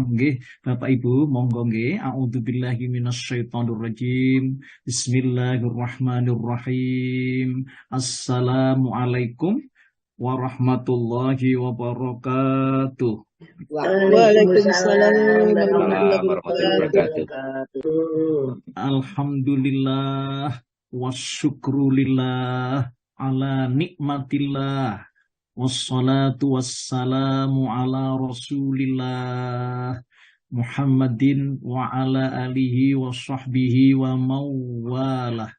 Nggih, Bapak Ibu, monggo nggih. A'udzubillahi minasyaitonirrajim. Bismillahirrahmanirrahim. Assalamualaikum warahmatullahi wabarakatuh. Waalaikumsalam warahmatullahi warahmatullahi wabarakatuh. wabarakatuh. Alhamdulillah wasyukrulillah ala nikmatillah wassalatu wassalamu ala rasulillah Muhammadin wa ala alihi wa sahbihi wa mawalah.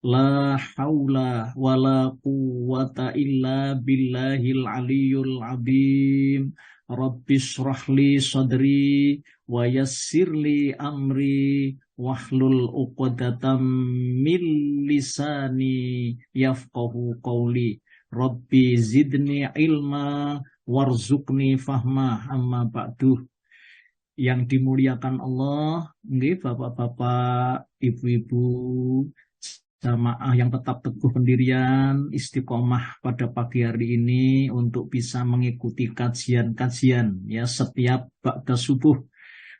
La haula wa la quwwata illa billahil aliyyul azim. Rabbis shrahli sadri wa yassirli amri wahlul uqdatam min lisani yafqahu qawli. Rabbi zidni ilma warzuqni fahma. Amma ba'du. Yang dimuliakan Allah, nggih Bapak-bapak, Ibu-ibu, jamaah yang tetap teguh pendirian, istiqomah pada pagi hari ini untuk bisa mengikuti kajian-kajian ya setiap ba'da subuh.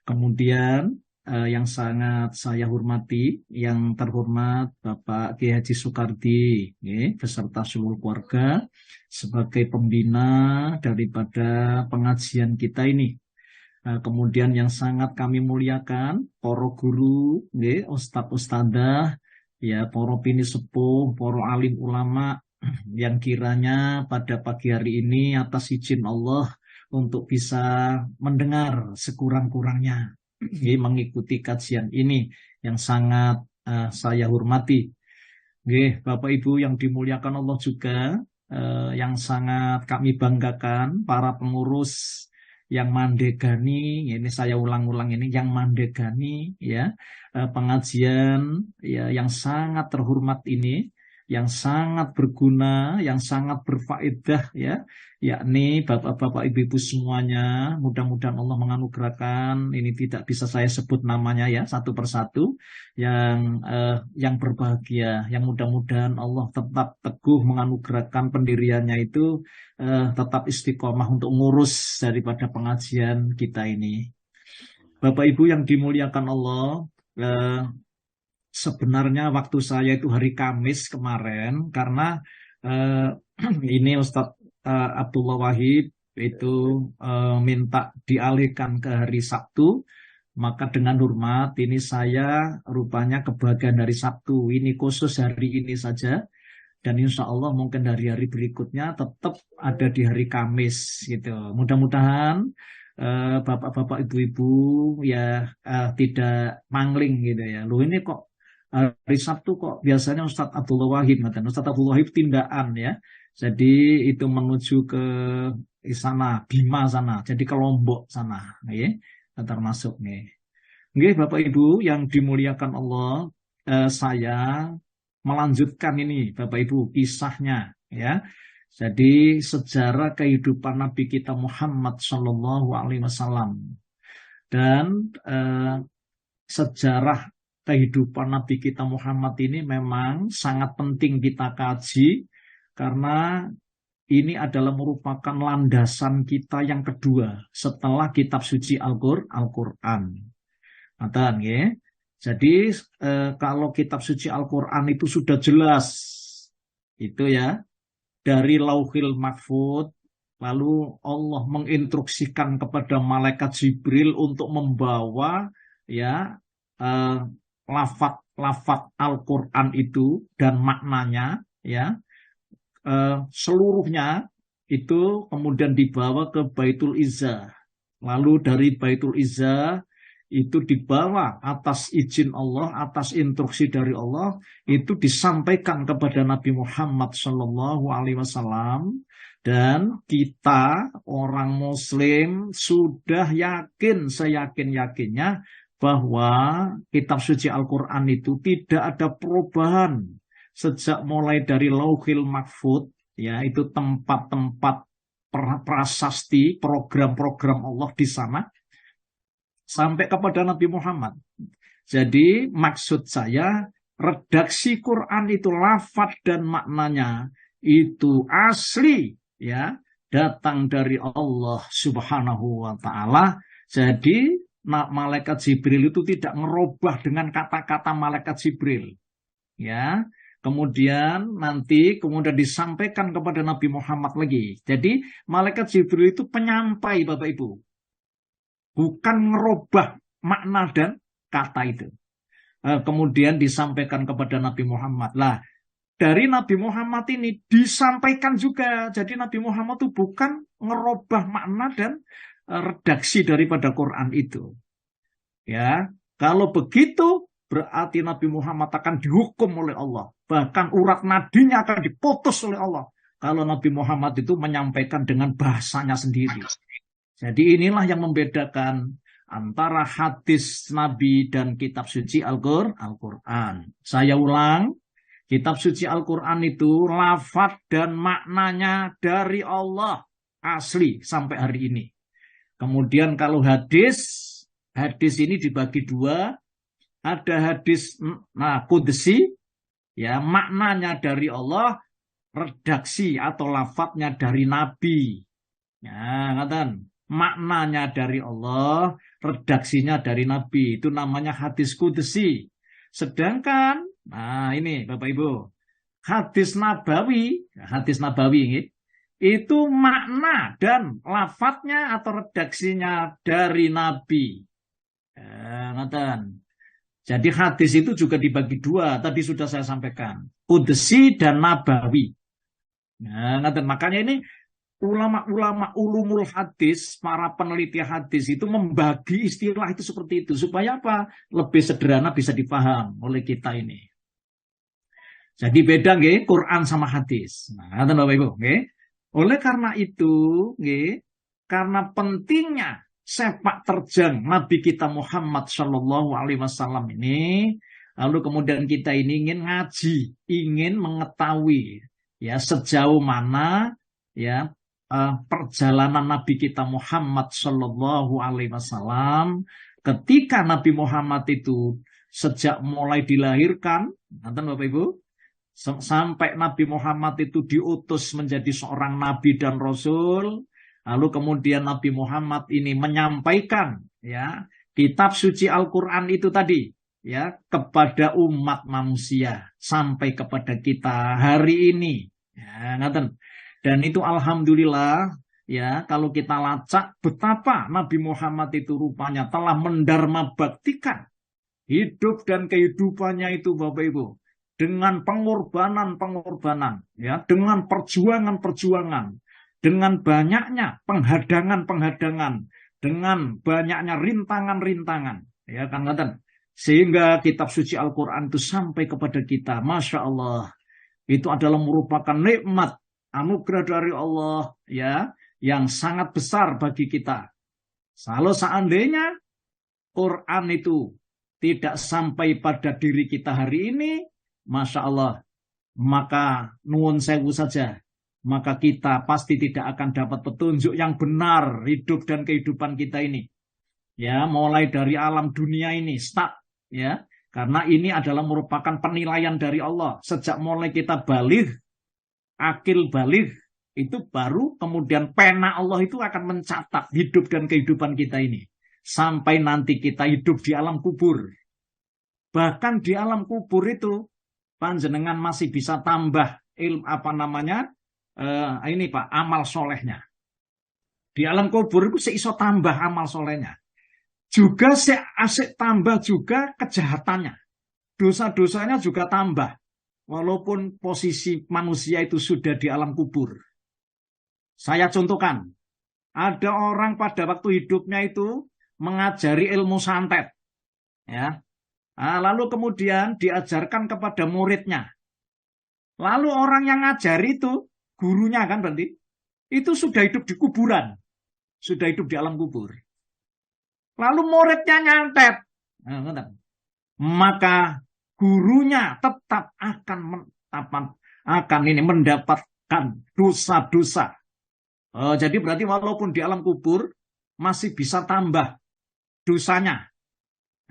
Kemudian yang sangat saya hormati, yang terhormat Bapak Kiai Haji Soekardi beserta seluruh keluarga sebagai pembina daripada pengajian kita ini. Kemudian yang sangat kami muliakan para guru, ustadz-ustadzah, ya para pini sepuh, para alim ulama yang kiranya pada pagi hari ini atas izin Allah untuk bisa mendengar sekurang-kurangnya mengikuti kajian ini yang sangat saya hormati. Bapak Ibu yang dimuliakan Allah juga, yang sangat kami banggakan para pengurus yang mandegani, ini saya ulang-ulang ini, yang mandegani ya pengajian ya yang sangat terhormat ini, yang sangat berguna, yang sangat berfaedah ya, yakni Bapak-bapak Ibu-ibu semuanya. Mudah-mudahan Allah menganugerahkan, ini tidak bisa saya sebut namanya ya satu persatu, yang berbahagia, yang mudah-mudahan Allah tetap teguh menganugerahkan pendiriannya itu tetap istiqomah untuk ngurus daripada pengajian kita ini. Bapak Ibu yang dimuliakan Allah, sebenarnya waktu saya itu hari Kamis kemarin, karena ini Ustadz Abdullah Wahid itu minta dialihkan ke hari Sabtu, maka dengan hormat ini saya rupanya kebagian dari Sabtu, ini khusus hari ini saja, dan insya Allah mungkin dari hari berikutnya tetap ada di hari Kamis gitu. Mudah-mudahan bapak-bapak ibu-ibu ya tidak mangling gitu ya. Loh ini kok hari Sabtu kok biasanya Ustadz Abdullah Wahid, Ustadz Abdullah Wahid tindakan ya. Jadi itu menuju ke sana, Bima sana, jadi ke Lombok sana, ya, termasuk nih. Nggih, Bapak Ibu yang dimuliakan Allah, saya melanjutkan ini Bapak Ibu kisahnya ya. Jadi sejarah kehidupan Nabi kita Muhammad Shallallahu Alaihi Wasallam dan sejarah kehidupan Nabi kita Muhammad ini memang sangat penting kita kaji, karena ini adalah merupakan landasan kita yang kedua setelah kitab suci Al-Quran. Ya. Jadi kalau kitab suci Al-Quran itu sudah jelas, itu ya, dari Lauhil Mahfud, lalu Allah menginstruksikan kepada malaikat Jibril untuk membawa ya lafaz Al-Quran itu dan maknanya ya, seluruhnya itu kemudian dibawa ke Baitul Izzah. Lalu dari Baitul Izzah itu dibawa atas izin Allah, atas instruksi dari Allah, itu disampaikan kepada Nabi Muhammad SAW. Dan kita orang Muslim sudah yakin, seyakin-yakinnya bahwa kitab suci Al-Quran itu tidak ada perubahan sejak mulai dari Lauhil Mahfud, ya itu tempat-tempat prasasti, program-program Allah di sana, sampai kepada Nabi Muhammad. Jadi maksud saya, redaksi Quran itu lafaz dan maknanya itu asli ya, datang dari Allah Subhanahu wa taala, Jadi malaikat Jibril itu tidak ngerubah dengan kata-kata malaikat Jibril. Ya, kemudian kemudian disampaikan kepada Nabi Muhammad lagi. Jadi malaikat Jibril itu penyampai, Bapak Ibu, bukan ngerubah makna dan kata itu. Kemudian disampaikan kepada Nabi Muhammad. Lah, dari Nabi Muhammad ini disampaikan juga. Jadi Nabi Muhammad itu bukan ngerubah makna dan redaksi daripada Quran itu. Ya, kalau begitu berarti Nabi Muhammad akan dihukum oleh Allah. Bahkan urat nadinya akan diputus oleh Allah. Kalau Nabi Muhammad itu menyampaikan dengan bahasanya sendiri. Jadi inilah yang membedakan antara hadis Nabi dan kitab suci Al-Quran. Saya ulang, kitab suci Al-Quran itu lafaz dan maknanya dari Allah asli sampai hari ini. Kemudian kalau hadis ini dibagi dua. Ada hadis qudsi, ya, maknanya dari Allah, redaksi atau lafadznya dari Nabi. Ya, ngatan. Maknanya dari Allah, redaksinya dari Nabi. Itu namanya hadis qudsi. Sedangkan, ini Bapak Ibu, hadis Nabawi ini, itu makna dan lafadznya atau redaksinya dari Nabi. Ya, ngatan. Jadi hadis itu juga dibagi dua, tadi sudah saya sampaikan, qudsi dan nabawi. Nah, makanya ini ulama-ulama ulumul hadis, para peneliti hadis itu membagi istilah itu seperti itu supaya apa? Lebih sederhana bisa dipaham oleh kita ini. Jadi beda nggih Quran sama hadis. Nah, Bapak Ibu, nggih. Oleh karena itu, nggih, karena pentingnya sepak terjang Nabi kita Muhammad Shallallahu Alaihi Wasallam ini, lalu kemudian kita ini ingin ngaji, ingin mengetahui ya sejauh mana ya perjalanan Nabi kita Muhammad Shallallahu Alaihi Wasallam ketika Nabi Muhammad itu sejak mulai dilahirkan, nanti Bapak Ibu, sampai Nabi Muhammad itu diutus menjadi seorang Nabi dan Rasul. Lalu kemudian Nabi Muhammad ini menyampaikan ya kitab suci Al-Quran itu tadi ya kepada umat manusia sampai kepada kita hari ini. Ya, dan itu alhamdulillah ya kalau kita lacak betapa Nabi Muhammad itu rupanya telah mendharma baktikan hidup dan kehidupannya itu Bapak Ibu dengan pengorbanan ya, dengan perjuangan dengan banyaknya penghadangan-penghadangan, dengan banyaknya rintangan-rintangan, ya kan, sehingga kitab suci Al-Quran itu sampai kepada kita. Masya Allah, itu adalah merupakan nikmat anugerah dari Allah, ya, yang sangat besar bagi kita. Kalau seandainya Quran itu tidak sampai pada diri kita hari ini, Masya Allah, maka nuwun sewu saja. Maka kita pasti tidak akan dapat petunjuk yang benar hidup dan kehidupan kita ini. Ya, mulai dari alam dunia ini, start ya. Karena ini adalah merupakan penilaian dari Allah. Sejak mulai kita baligh, akil baligh, itu baru kemudian pena Allah itu akan mencatat hidup dan kehidupan kita ini. Sampai nanti kita hidup di alam kubur. Bahkan di alam kubur itu, panjenengan masih bisa tambah ilmu ini Pak, amal solehnya. Di alam kubur itu seiso tambah amal solehnya. Juga asik tambah juga kejahatannya. Dosa-dosanya juga tambah. Walaupun posisi manusia itu sudah di alam kubur. Saya contohkan. Ada orang pada waktu hidupnya itu mengajari ilmu santet. Ya. Lalu kemudian diajarkan kepada muridnya. Lalu orang yang ngajari itu gurunya kan berarti itu sudah hidup di kuburan, sudah hidup di alam kubur. Lalu muridnya nyantet, maka gurunya tetap akan mendapatkan dosa-dosa. Jadi berarti walaupun di alam kubur masih bisa tambah dosanya.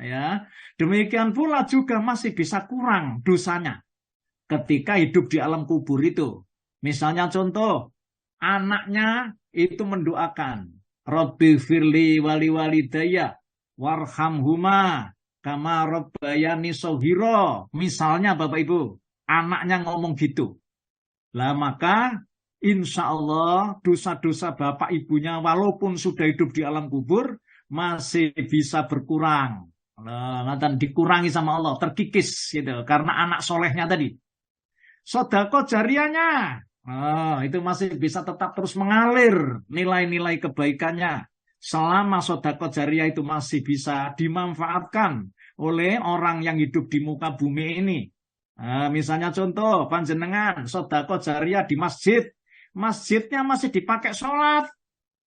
Ya, demikian pula juga masih bisa kurang dosanya ketika hidup di alam kubur itu. Misalnya contoh, anaknya itu mendoakan, Rabbi firli wali walidayya warhamhuma kama rabbayani shaghira. Misalnya Bapak Ibu, anaknya ngomong gitu. Lah maka insya Allah dosa-dosa bapak ibunya walaupun sudah hidup di alam kubur masih bisa berkurang. Nah, dikurangi sama Allah, terkikis gitu karena anak solehnya tadi. Sedekah jariahnya, itu masih bisa tetap terus mengalir nilai-nilai kebaikannya selama sedekah jariah itu masih bisa dimanfaatkan oleh orang yang hidup di muka bumi ini. Misalnya contoh panjenengan sedekah jariah di masjid, masjidnya masih dipakai sholat,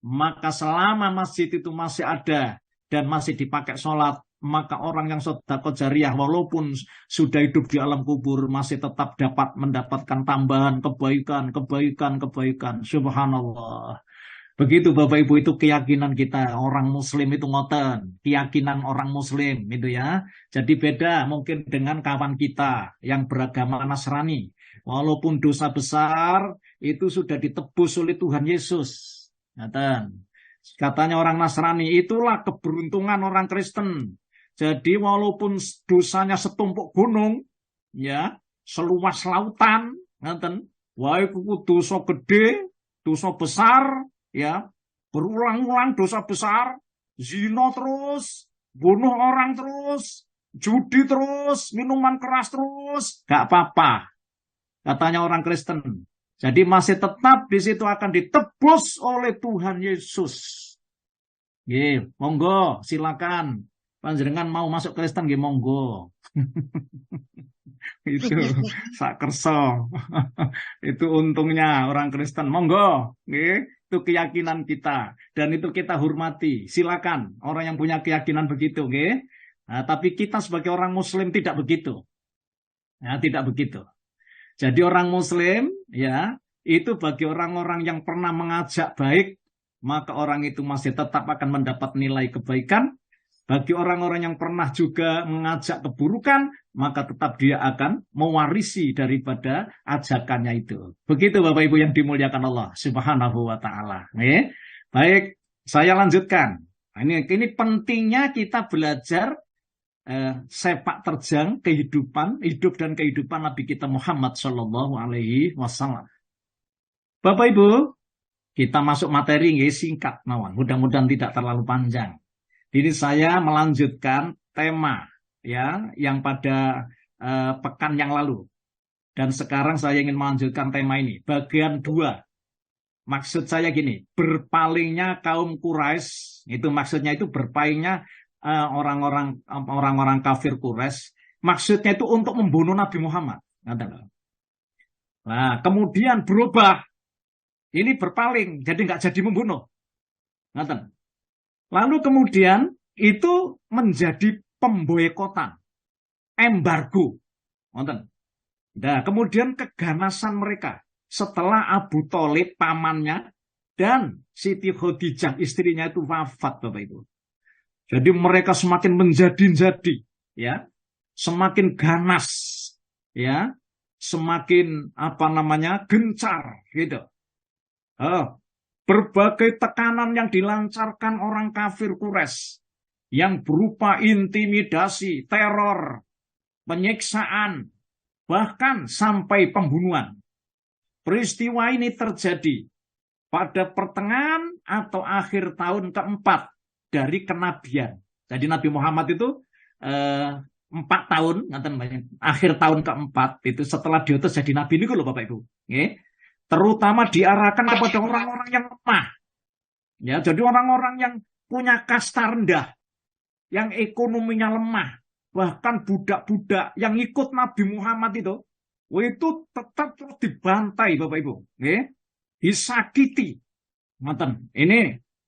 maka selama masjid itu masih ada dan masih dipakai sholat, maka orang yang sedekah jariah walaupun sudah hidup di alam kubur masih tetap dapat mendapatkan tambahan kebaikan. Subhanallah. Begitu Bapak Ibu, itu keyakinan kita orang muslim itu ngoten, keyakinan orang muslim itu ya. Jadi beda mungkin dengan kawan kita yang beragama Nasrani. Walaupun dosa besar itu sudah ditebus oleh Tuhan Yesus. Ngoten. Katanya orang Nasrani, itulah keberuntungan orang Kristen. Jadi walaupun dosanya setumpuk gunung, ya, seluas lautan, ngoten, wah itu dosa gede, dosa besar, ya, berulang-ulang dosa besar, zina terus, bunuh orang terus, judi terus, minuman keras terus, gak apa-apa, katanya orang Kristen. Jadi masih tetap di situ akan ditebus oleh Tuhan Yesus. Monggo, silakan. Panjenengan mau masuk Kristen, monggo. Itu sak kerso. Itu untungnya orang Kristen, monggo. Itu keyakinan kita dan itu kita hormati. Silakan orang yang punya keyakinan begitu, Nah, tapi kita sebagai orang Muslim tidak begitu. Ya, tidak begitu. Jadi orang Muslim, ya, itu bagi orang-orang yang pernah mengajak baik, maka orang itu masih tetap akan mendapat nilai kebaikan. Bagi orang-orang yang pernah juga mengajak keburukan, maka tetap dia akan mewarisi daripada ajakannya itu. Begitu Bapak Ibu yang dimuliakan Allah Subhanahu wa Ta'ala. Baik, saya lanjutkan. Ini pentingnya kita belajar sepak terjang kehidupan, hidup dan kehidupan Nabi kita Muhammad Shallallahu Alaihi Wasallam. Bapak Ibu, kita masuk materi singkat, mawon. Mudah-mudahan tidak terlalu panjang. Ini saya melanjutkan tema ya yang pada pekan yang lalu. Dan sekarang saya ingin melanjutkan tema ini. Bagian 2. Maksud saya gini, berpalingnya kaum Quraisy, itu maksudnya itu berpalingnya orang-orang kafir Quraisy. Maksudnya itu untuk membunuh Nabi Muhammad. Nah, kemudian berubah. Ini berpaling, jadi nggak jadi membunuh. Lalu kemudian itu menjadi pemboikotan, embargo. Nah, kemudian keganasan mereka setelah Abu Thalib pamannya dan Siti Khadijah istrinya itu wafat, Bapak Ibu. Jadi mereka semakin menjadi-jadi, ya, semakin ganas, ya, semakin gencar, gitu. Berbagai tekanan yang dilancarkan orang kafir Quraisy yang berupa intimidasi, teror, penyiksaan, bahkan sampai pembunuhan. Peristiwa ini terjadi pada pertengahan atau akhir tahun keempat dari kenabian. Jadi Nabi Muhammad itu 4 tahun, akhir tahun keempat itu setelah diutus jadi Nabi ini loh Bapak Ibu. Terutama diarahkan kepada orang-orang yang lemah. Ya, jadi orang-orang yang punya kasta rendah, yang ekonominya lemah, bahkan budak-budak yang ikut Nabi Muhammad itu tetap terus dibantai Bapak Ibu, disakiti. Ini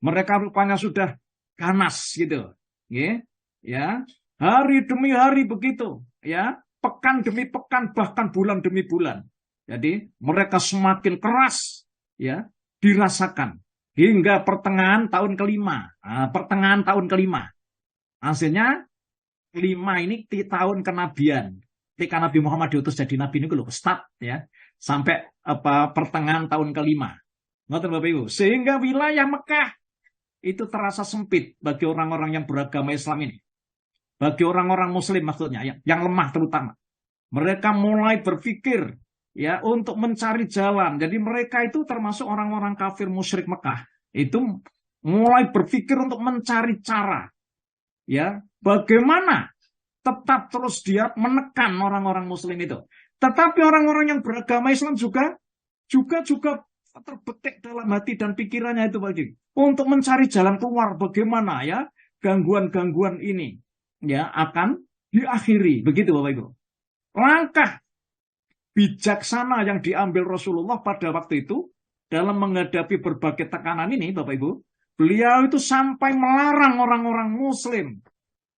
mereka rupanya sudah ganas gitu, ya, hari demi hari begitu, ya, pekan demi pekan, bahkan bulan demi bulan. Jadi mereka semakin keras, ya, dirasakan hingga pertengahan tahun kelima. Hasilnya 5 ini di tahun kenabian. Ketika Nabi Muhammad diutus jadi Nabi ini start, ya, sampai pertengahan tahun kelima. Ngerti Bapak Ibu? Sehingga wilayah Mekah itu terasa sempit bagi orang-orang yang beragama Islam ini. Bagi orang-orang Muslim maksudnya, yang lemah terutama. Mereka mulai berpikir ya untuk mencari jalan. Jadi mereka itu termasuk orang-orang kafir musyrik Mekah. Itu mulai berpikir untuk mencari cara. Ya, bagaimana tetap terus dia menekan orang-orang Muslim itu. Tetapi orang-orang yang beragama Islam juga terbetik dalam hati dan pikirannya itu bagi untuk mencari jalan keluar bagaimana ya gangguan-gangguan ini ya akan diakhiri. Begitu Bapak Ibu. Langkah bijaksana yang diambil Rasulullah pada waktu itu dalam menghadapi berbagai tekanan ini Bapak Ibu, beliau itu sampai melarang orang-orang Muslim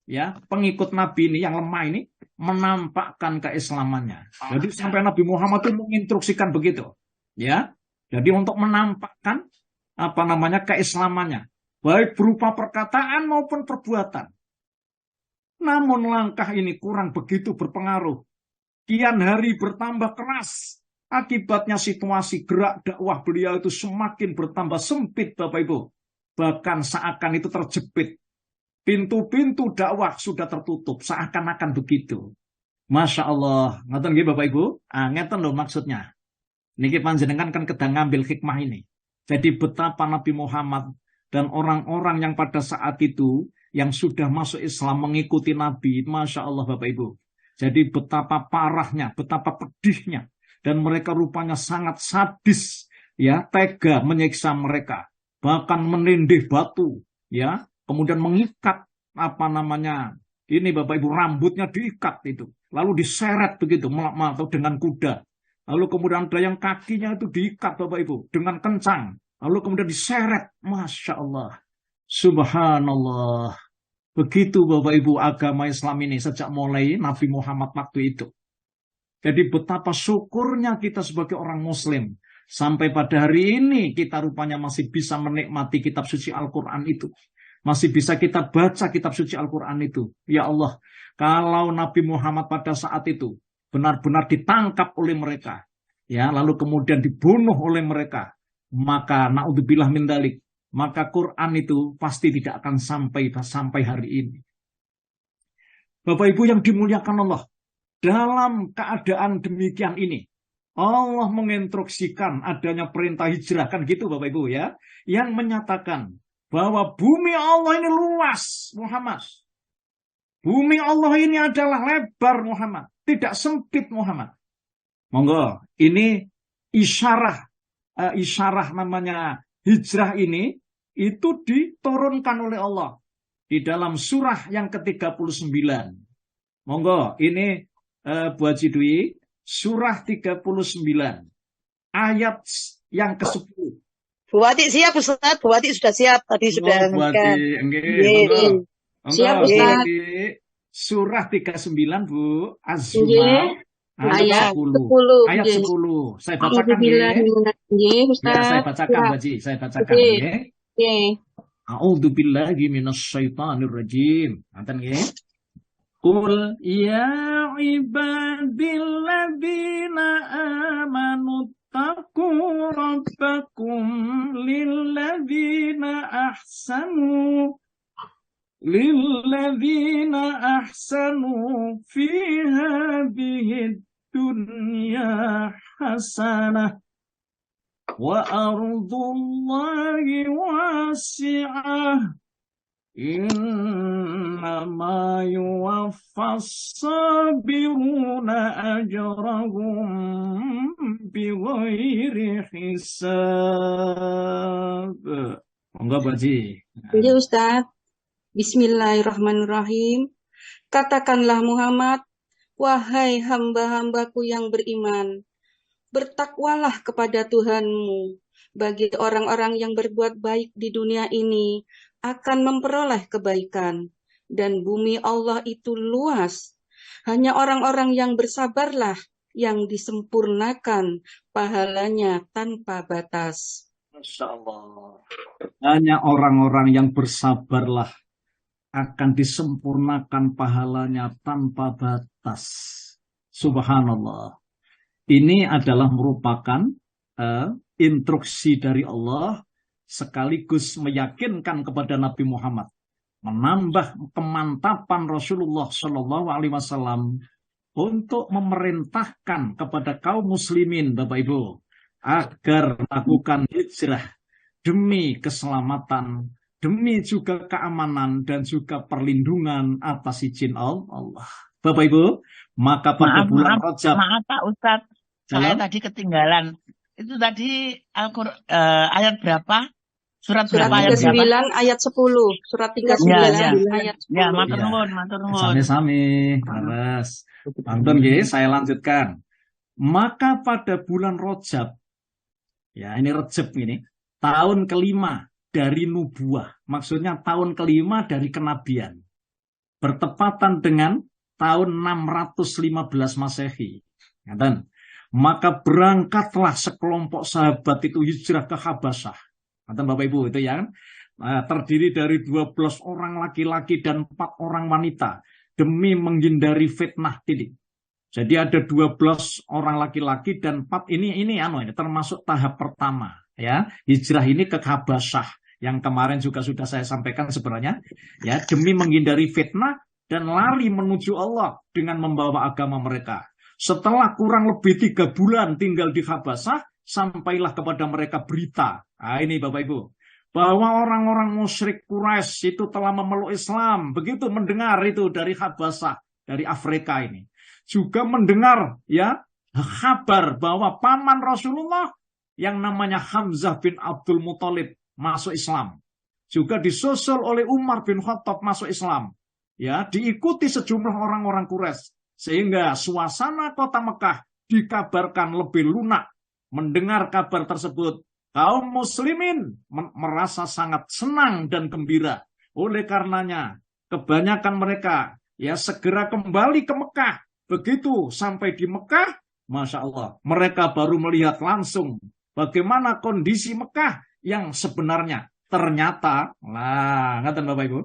ya pengikut Nabi ini yang lemah ini menampakkan keislamannya. Jadi sampai Nabi Muhammad itu menginstruksikan begitu, ya. Jadi untuk menampakkan keislamannya, baik berupa perkataan maupun perbuatan. Namun langkah ini kurang begitu berpengaruh. Kian hari bertambah keras. Akibatnya situasi gerak dakwah beliau itu semakin bertambah sempit, Bapak Ibu. Bahkan seakan itu terjepit. Pintu-pintu dakwah sudah tertutup, seakan-akan begitu. Masya Allah. Ngeten nggih Bapak Ibu? Ngeten loh maksudnya. Niki panjenengan kan kedang ngambil hikmah ini. Jadi betapa Nabi Muhammad dan orang-orang yang pada saat itu yang sudah masuk Islam mengikuti Nabi, Masya Allah Bapak Ibu. Jadi betapa parahnya, betapa pedihnya. Dan mereka rupanya sangat sadis, ya, tega menyiksa mereka. Bahkan menindih batu, ya. Kemudian mengikat ini Bapak Ibu rambutnya diikat itu, lalu diseret begitu atau dengan kuda. Lalu kemudian ada yang kakinya itu diikat Bapak Ibu dengan kencang, lalu kemudian diseret. Masya Allah, Subhanallah. Begitu Bapak Ibu agama Islam ini sejak mulai Nabi Muhammad waktu itu. Jadi betapa syukurnya kita sebagai orang Muslim sampai pada hari ini kita rupanya masih bisa menikmati kitab suci Al-Quran itu. Masih bisa kita baca kitab suci Al-Quran itu. Ya Allah, kalau Nabi Muhammad pada saat itu benar-benar ditangkap oleh mereka, ya, lalu kemudian dibunuh oleh mereka, maka naudzubillah min dzalik, maka Quran itu pasti tidak akan sampai hari ini. Bapak Ibu yang dimuliakan Allah, dalam keadaan demikian ini, Allah menginstruksikan adanya perintah hijrah, kan gitu Bapak Ibu ya, yang menyatakan bahwa bumi Allah ini luas, Muhammad. Bumi Allah ini adalah lebar, Muhammad. Tidak sempit, Muhammad. Monggo, ini isyarah namanya hijrah ini, itu diturunkan oleh Allah di dalam surah yang ke-39. Monggo, ini Bu Haji Dwi, surah 39, ayat yang ke-10. Bu Wati siap Ustaz, Bu Wati sudah siap, tadi sudah Bu Wati, monggo. Siap Ustaz. Surah 39 Bu, Az-Zumar ayat 10. Ayat 10. Saya bacakan nggih. Ya, saya bacakan Bu Haji, saya bacakan nggih. A'udzu billahi minasyaitonir rajim. Ngoten nggih. Qul ya ibadilladzina amanu taqu rabbakum lilladzina ahsanu fi hadhihi dunya hasanah wa ardullahi wasi'ah innama yuwaffas sabiruna ajrahum bighairi hisab. Monggo Bu Haji. Iya Ustaz. Bismillahirrahmanirrahim. Katakanlah Muhammad, wahai hamba-hambaku yang beriman, bertakwalah kepada Tuhanmu. Bagi orang-orang yang berbuat baik di dunia ini akan memperoleh kebaikan. Dan bumi Allah itu luas. Hanya orang-orang yang bersabarlah yang disempurnakan pahalanya tanpa batas. Masya Allah. Hanya orang-orang yang bersabarlah akan disempurnakan pahalanya tanpa batas. Subhanallah. Ini adalah merupakan instruksi dari Allah sekaligus meyakinkan kepada Nabi Muhammad, menambah kemantapan Rasulullah Shallallahu Alaihi Wasallam untuk memerintahkan kepada kaum muslimin, Bapak Ibu, agar melakukan hijrah demi keselamatan, demi juga keamanan dan juga perlindungan atas izin Allah. Bapak Ibu, maka pada bulan Rajab. Maaf Pak Ustadz, saya Halo? tadi ketinggalan. Itu tadi ayat berapa? Surat Surat berapa ayat berapa? 39 ayat 10. Surat 39 Ya. ayat 10. Ya, matur Ya. nuwun, matur nuwun. Sami-sami, leres. Pantun nggih, saya lanjutkan. Maka pada bulan Rajab, ya ini Rajab ini, tahun kelima dari nubuah, maksudnya tahun kelima dari kenabian, bertepatan dengan tahun 615 Masehi. Maka berangkatlah sekelompok sahabat itu hijrah ke Habasyah. Bapak Ibu itu ya, terdiri dari 12 orang laki-laki dan 4 orang wanita demi menghindari fitnah titik. Jadi ada 12 orang laki-laki dan 4 ini termasuk tahap pertama ya, hijrah ini ke Habasyah yang kemarin juga sudah saya sampaikan sebenarnya ya, demi menghindari fitnah dan lari menuju Allah dengan membawa agama mereka. Setelah kurang lebih 3 bulan tinggal di Habasyah, sampailah kepada mereka berita. Nah, ini Bapak Ibu, bahwa orang-orang musyrik Quraisy itu telah memeluk Islam. Begitu mendengar itu dari Habasyah, dari Afrika ini, juga mendengar ya kabar bahwa paman Rasulullah yang namanya Hamzah bin Abdul Muthalib masuk Islam. Juga disusul oleh Umar bin Khattab masuk Islam. Ya, diikuti sejumlah orang-orang Quraisy. Sehingga suasana kota Mekah dikabarkan lebih lunak. Mendengar kabar tersebut, kaum muslimin merasa sangat senang dan gembira. Oleh karenanya, kebanyakan mereka ya segera kembali ke Mekah. Begitu sampai di Mekah, Masya Allah, mereka baru melihat langsung bagaimana kondisi Mekah yang sebenarnya. Ternyata, ngatakan Bapak Ibu,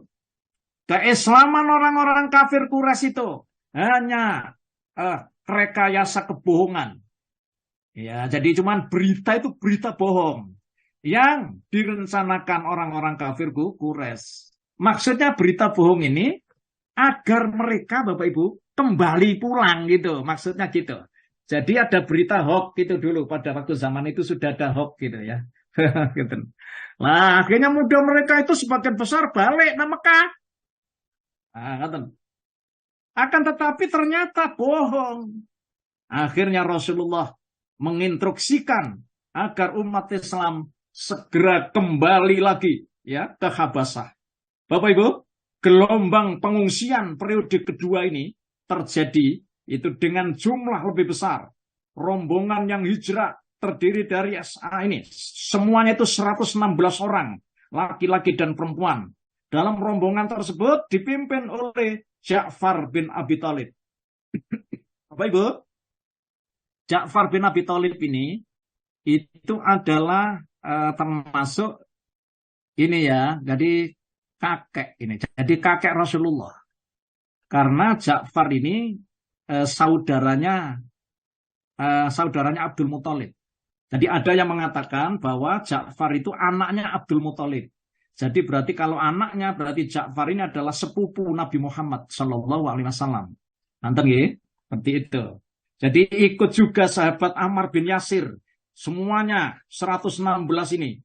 keislaman orang-orang kafir Quraisy itu hanya rekayasa kebohongan. Ya, jadi cuman berita itu berita bohong yang direncanakan orang-orang kafir Quraisy. Maksudnya berita bohong ini agar mereka Bapak Ibu kembali pulang gitu, maksudnya gitu. Jadi ada berita hoax gitu dulu, pada waktu zaman itu sudah ada hoax gitu ya. Gitu. Nah, akhirnya mudah mereka itu sebagian besar balik ke Mekah. Akan tetapi ternyata bohong. Akhirnya Rasulullah menginstruksikan agar umat Islam segera kembali lagi ya ke Habasyah. Bapak Ibu, gelombang pengungsian periode kedua ini terjadi itu dengan jumlah lebih besar. Rombongan yang hijrah terdiri dari ini semuanya itu 116 orang, laki-laki dan perempuan. Dalam rombongan tersebut dipimpin oleh Ja'far bin Abi Thalib. Bapak Ibu, Ja'far bin Abi Thalib ini itu adalah termasuk ini ya, jadi kakek ini, jadi kakek Rasulullah. Karena Ja'far ini saudaranya Abdul Muthalib. Jadi ada yang mengatakan bahwa Ja'far itu anaknya Abdul Muthalib. Jadi berarti kalau anaknya, berarti Ja'far ini adalah sepupu Nabi Muhammad Shallallahu Alaihi Wasallam. Nanti ya, seperti itu. Jadi ikut juga sahabat Ammar bin Yasir. Semuanya 116 ini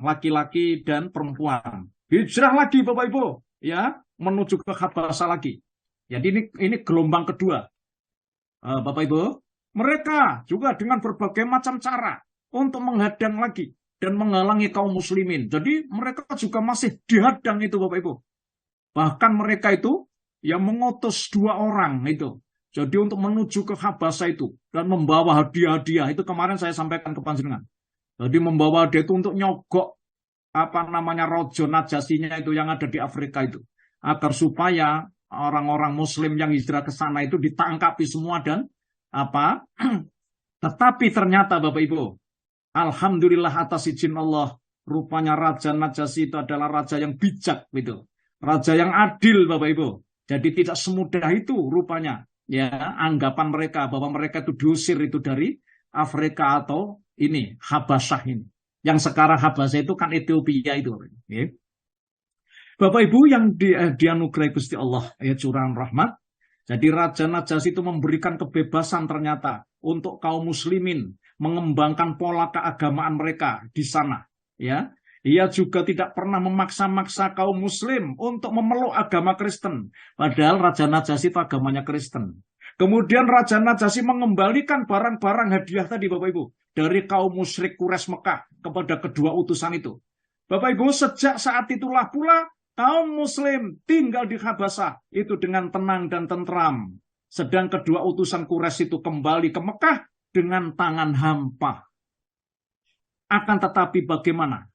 laki-laki dan perempuan. Hijrah lagi Bapak Ibu, ya, menuju ke Habasyah lagi. Jadi ini gelombang kedua. Bapak Ibu, mereka juga dengan berbagai macam cara untuk menghadang lagi dan menghalangi kaum muslimin. Jadi mereka juga masih dihadang itu Bapak Ibu. Bahkan mereka itu yang mengutus 2 orang itu. Jadi untuk menuju ke Habasyah itu dan membawa hadiah-hadiah itu kemarin saya sampaikan ke panjenengan. Jadi membawa hadiah itu untuk nyogok rojo Najasyinya itu yang ada di Afrika itu, agar supaya orang-orang Muslim yang hijrah ke sana itu ditangkapi semua dan tetapi ternyata Bapak Ibu, alhamdulillah atas izin Allah, rupanya Raja Najasyi itu adalah raja yang bijak gitu, raja yang adil Bapak Ibu. Jadi tidak semudah itu rupanya ya anggapan mereka bahwa mereka itu diusir itu dari Afrika atau ini Habasyah ini. Yang sekarang Habasya itu kan Ethiopia itu. Ya. Bapak Ibu yang dianugerahi Gusti Allah, ya curahan rahmat. Jadi Raja Najasyi itu memberikan kebebasan ternyata untuk kaum muslimin mengembangkan pola keagamaan mereka di sana. Ya, ia juga tidak pernah memaksa-maksa kaum muslim untuk memeluk agama Kristen. Padahal Raja Najasyi itu agamanya Kristen. Kemudian Raja Najasyi mengembalikan barang-barang hadiah tadi Bapak Ibu dari kaum musyrik Quraisy Mekah kepada kedua utusan itu. Bapak Ibu, sejak saat itulah pula kaum muslim tinggal di Habasah itu dengan tenang dan tentram. Sedang kedua utusan Quraisy itu kembali ke Mekah dengan tangan hampa. Akan tetapi bagaimana?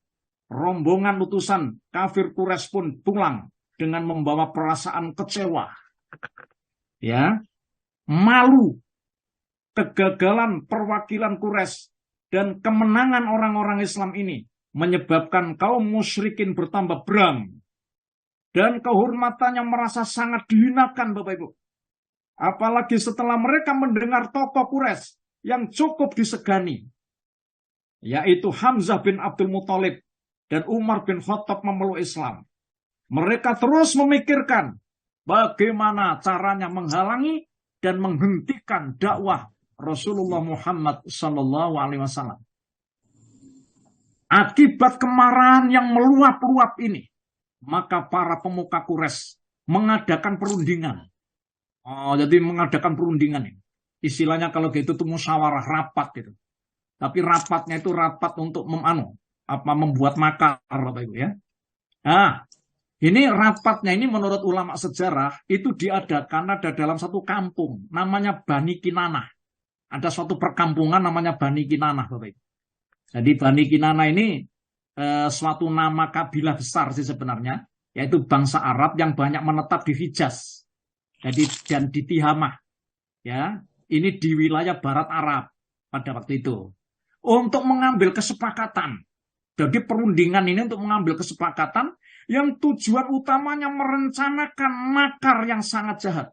Rombongan utusan kafir Quraisy pun pulang dengan membawa perasaan kecewa. Ya, malu, kegagalan perwakilan Quraisy dan kemenangan orang-orang Islam ini menyebabkan kaum musyrikin bertambah beram. Dan kehormatannya merasa sangat dihinakan Bapak Ibu. Apalagi setelah mereka mendengar tokoh Quraisy yang cukup disegani. Yaitu Hamzah bin Abdul Muthalib dan Umar bin Khattab memeluk Islam. Mereka terus memikirkan bagaimana caranya menghalangi dan menghentikan dakwah Rasulullah Muhammad SAW. Akibat kemarahan yang meluap-luap ini, maka para pemuka Quraisy mengadakan perundingan. Jadi mengadakan perundingan ini. Istilahnya kalau gitu itu musyawarah rapat gitu. Tapi rapatnya itu rapat untuk membuat makar Bapak Ibu ya. Nah, ini rapatnya ini menurut ulama sejarah itu diadakan ada dalam satu kampung namanya Bani Kinanah. Ada suatu perkampungan namanya Bani Kinanah Bapak Ibu. Jadi Bani Kinanah ini suatu nama kabilah besar sih sebenarnya, yaitu bangsa Arab yang banyak menetap di Hijaz. Jadi dan di Tihamah. Ya, ini di wilayah barat Arab pada waktu itu. Untuk mengambil kesepakatan. Jadi perundingan ini untuk mengambil kesepakatan yang tujuan utamanya merencanakan makar yang sangat jahat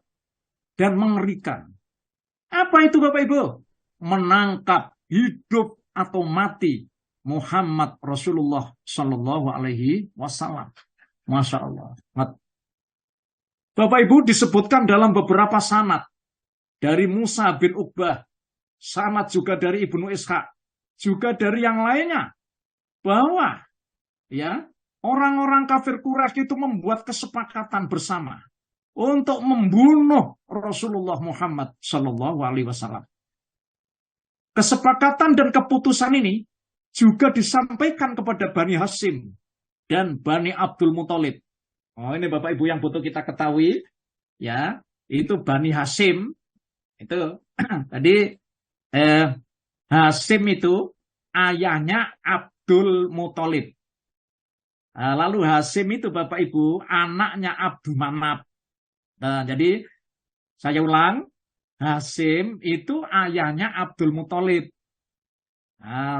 dan mengerikan. Apa itu Bapak Ibu? Menangkap hidup atau mati Muhammad Rasulullah Shallallahu Alaihi Wasallam. Masya Allah. Bapak Ibu disebutkan dalam beberapa sanad dari Musa bin Uqbah, sanad juga dari Ibnu Ishaq, juga dari yang lainnya, bahwa ya orang-orang kafir Quraisy itu membuat kesepakatan bersama untuk membunuh Rasulullah Muhammad Shallallahu Alaihi Wasallam. Kesepakatan dan keputusan ini juga disampaikan kepada Bani Hashim dan Bani Abdul Muthalib. Ini Bapak Ibu yang butuh kita ketahui, ya, itu Bani Hashim itu tadi Hashim itu ayahnya Abdul Muthalib. Lalu Hashim itu Bapak Ibu anaknya Abdul Manaf. Nah, jadi saya ulang, Hashim itu ayahnya Abdul Muthalib.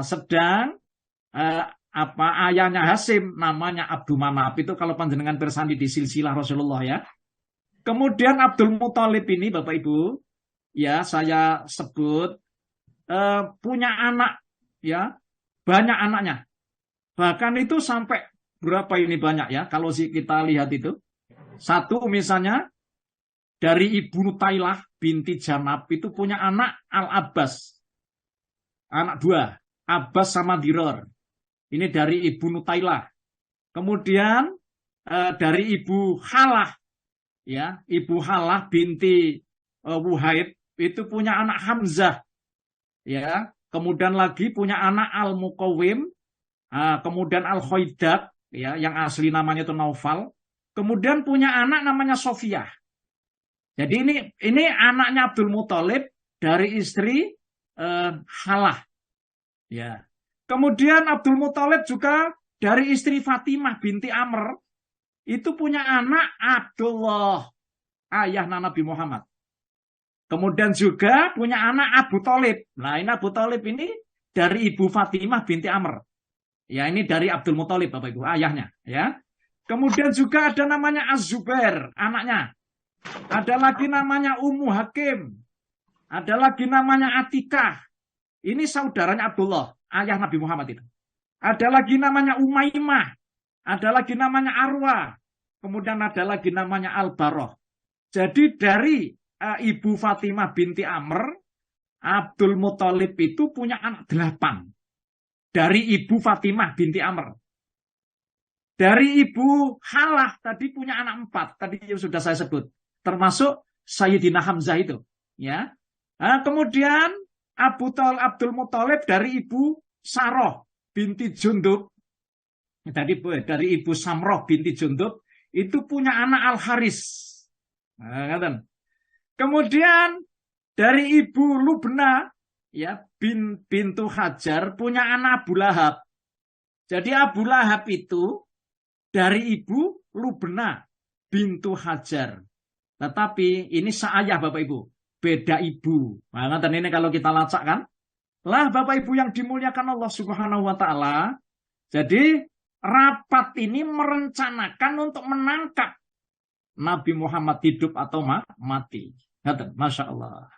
Sedang ayahnya Hashim namanya Abdul Manaf. Itu kalau panjenengan bersandi di silsilah Rasulullah ya. Kemudian Abdul Muthalib ini Bapak Ibu, ya saya sebut punya anak ya, banyak anaknya. Bahkan itu sampai berapa ini banyak ya kalau kita lihat itu. Satu misalnya dari Ibu Nutailah binti Janab itu punya anak Al-Abbas. Anak dua, Abbas sama Diror. Ini dari Ibu Nutailah. Kemudian dari Ibu Halah. Ya, Ibu Halah binti Wuhaib itu punya anak Hamzah. Ya, kemudian lagi punya anak Al-Muqawwim. Kemudian Al-Khoidak. Ya, yang asli namanya itu Naufal. Kemudian punya anak namanya Sofiyah. Jadi ini anaknya Abdul Muthalib dari istri Halah. Ya. Kemudian Abdul Muthalib juga dari istri Fatimah binti Amr itu punya anak Abdullah, ayah Nabi Muhammad. Kemudian juga punya anak Abu Thalib. Nah, ini Abu Thalib ini dari ibu Fatimah binti Amr. Ya, ini dari Abdul Muthalib Bapak Ibu, ayahnya, ya. Kemudian juga ada namanya Az-Zubair, anaknya. Ada lagi namanya Ummu Hakim. Ada lagi namanya Atikah. Ini saudaranya Abdullah, ayah Nabi Muhammad itu. ada lagi namanya Umaymah, ada lagi namanya Arwa, kemudian ada lagi namanya Al-Baroh. Jadi dari Ibu Fatimah binti Amr, Abdul Muthalib itu punya anak 8. Dari Ibu Fatimah binti Amr. Dari Ibu Halah tadi punya anak 4. Tadi yang sudah saya sebut. Termasuk Sayyidina Hamzah itu. Ya. Nah, kemudian Abdul Muthalib dari Ibu Saroh binti Jundub. Dari Ibu Samroh binti Jundub. Itu punya anak Al-Haris. Nah, kemudian dari Ibu Lubna, ya, bintu Hajar punya anak Abu Lahab. Jadi Abu Lahab itu dari Ibu Lubna bintu Hajar. Tetapi ini seayah Bapak Ibu, beda ibu. Nah, dan ini kalau kita lacak kan, lah Bapak Ibu yang dimuliakan Allah Subhanahu wa taala. Jadi rapat ini merencanakan untuk menangkap Nabi Muhammad hidup atau mati. Masya Allah.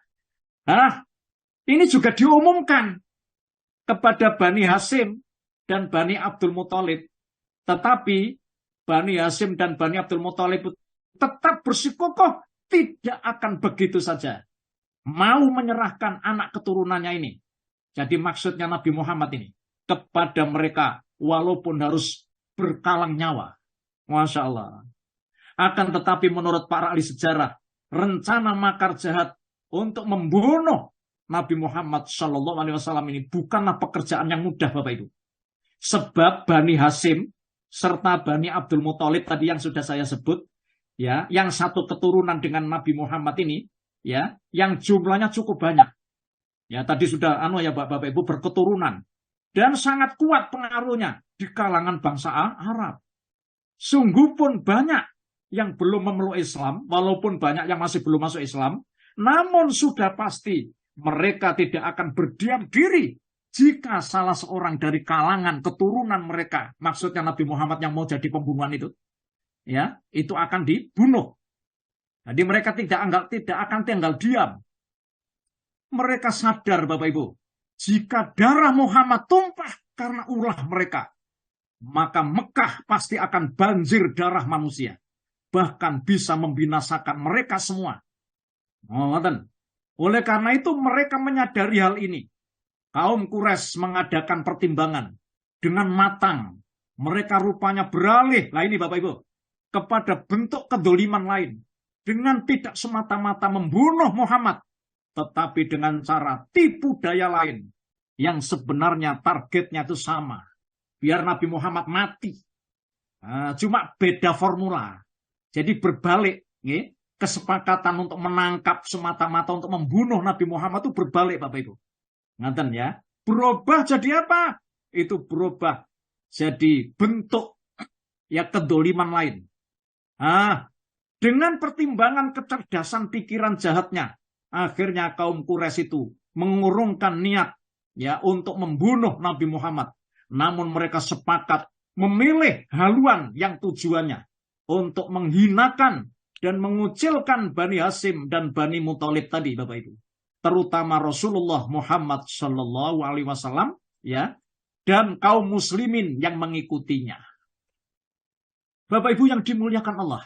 Nah, ini juga diumumkan kepada Bani Hasyim dan Bani Abdul Muthalib. Tetapi Bani Hasyim dan Bani Abdul Muthalib tetap bersikukuh tidak akan begitu saja. Mau menyerahkan anak keturunannya ini. Jadi maksudnya Nabi Muhammad ini kepada mereka walaupun harus berkalang nyawa. Masya Allah. Akan tetapi menurut para ahli sejarah, rencana makar jahat untuk membunuh Nabi Muhammad SAW ini bukanlah pekerjaan yang mudah Bapak Ibu. Sebab Bani Hasyim serta Bani Abdul Muthalib tadi yang sudah saya sebut, ya, yang satu keturunan dengan Nabi Muhammad ini, ya, yang jumlahnya cukup banyak. Ya, tadi sudah ya Bapak Ibu berketurunan dan sangat kuat pengaruhnya di kalangan bangsa Arab. Sungguh pun banyak yang belum memeluk Islam, walaupun banyak yang masih belum masuk Islam, namun sudah pasti mereka tidak akan berdiam diri jika salah seorang dari kalangan keturunan mereka, maksudnya Nabi Muhammad yang mau jadi pembunuhan itu, ya, itu akan dibunuh. Jadi mereka tidak akan tinggal diam. Mereka sadar Bapak Ibu, jika darah Muhammad tumpah karena ulah mereka, maka Mekah pasti akan banjir darah manusia. Bahkan bisa membinasakan mereka semua. Oleh karena itu mereka menyadari hal ini. Kaum Quraisy mengadakan pertimbangan dengan matang. Mereka rupanya beralih, lah ini Bapak Ibu, kepada bentuk kedoliman lain. Dengan tidak semata-mata membunuh Muhammad, tetapi dengan cara tipu daya lain. Yang sebenarnya targetnya itu sama. Biar Nabi Muhammad mati. Cuma beda formula. Jadi berbalik, kesepakatan untuk menangkap semata-mata untuk membunuh Nabi Muhammad itu berbalik Bapak Ibu. Ngaten ya. Berubah jadi apa? Itu berubah jadi bentuk ya kedoliman lain. Dengan pertimbangan kecerdasan pikiran jahatnya, akhirnya kaum Quraisy itu mengurungkan niat ya untuk membunuh Nabi Muhammad. Namun mereka sepakat memilih haluan yang tujuannya untuk menghinakan dan mengucilkan Bani Hasyim dan Bani Muthalib tadi Bapak Ibu. Terutama Rasulullah Muhammad SAW ya, dan kaum muslimin yang mengikutinya. Bapak Ibu yang dimuliakan Allah.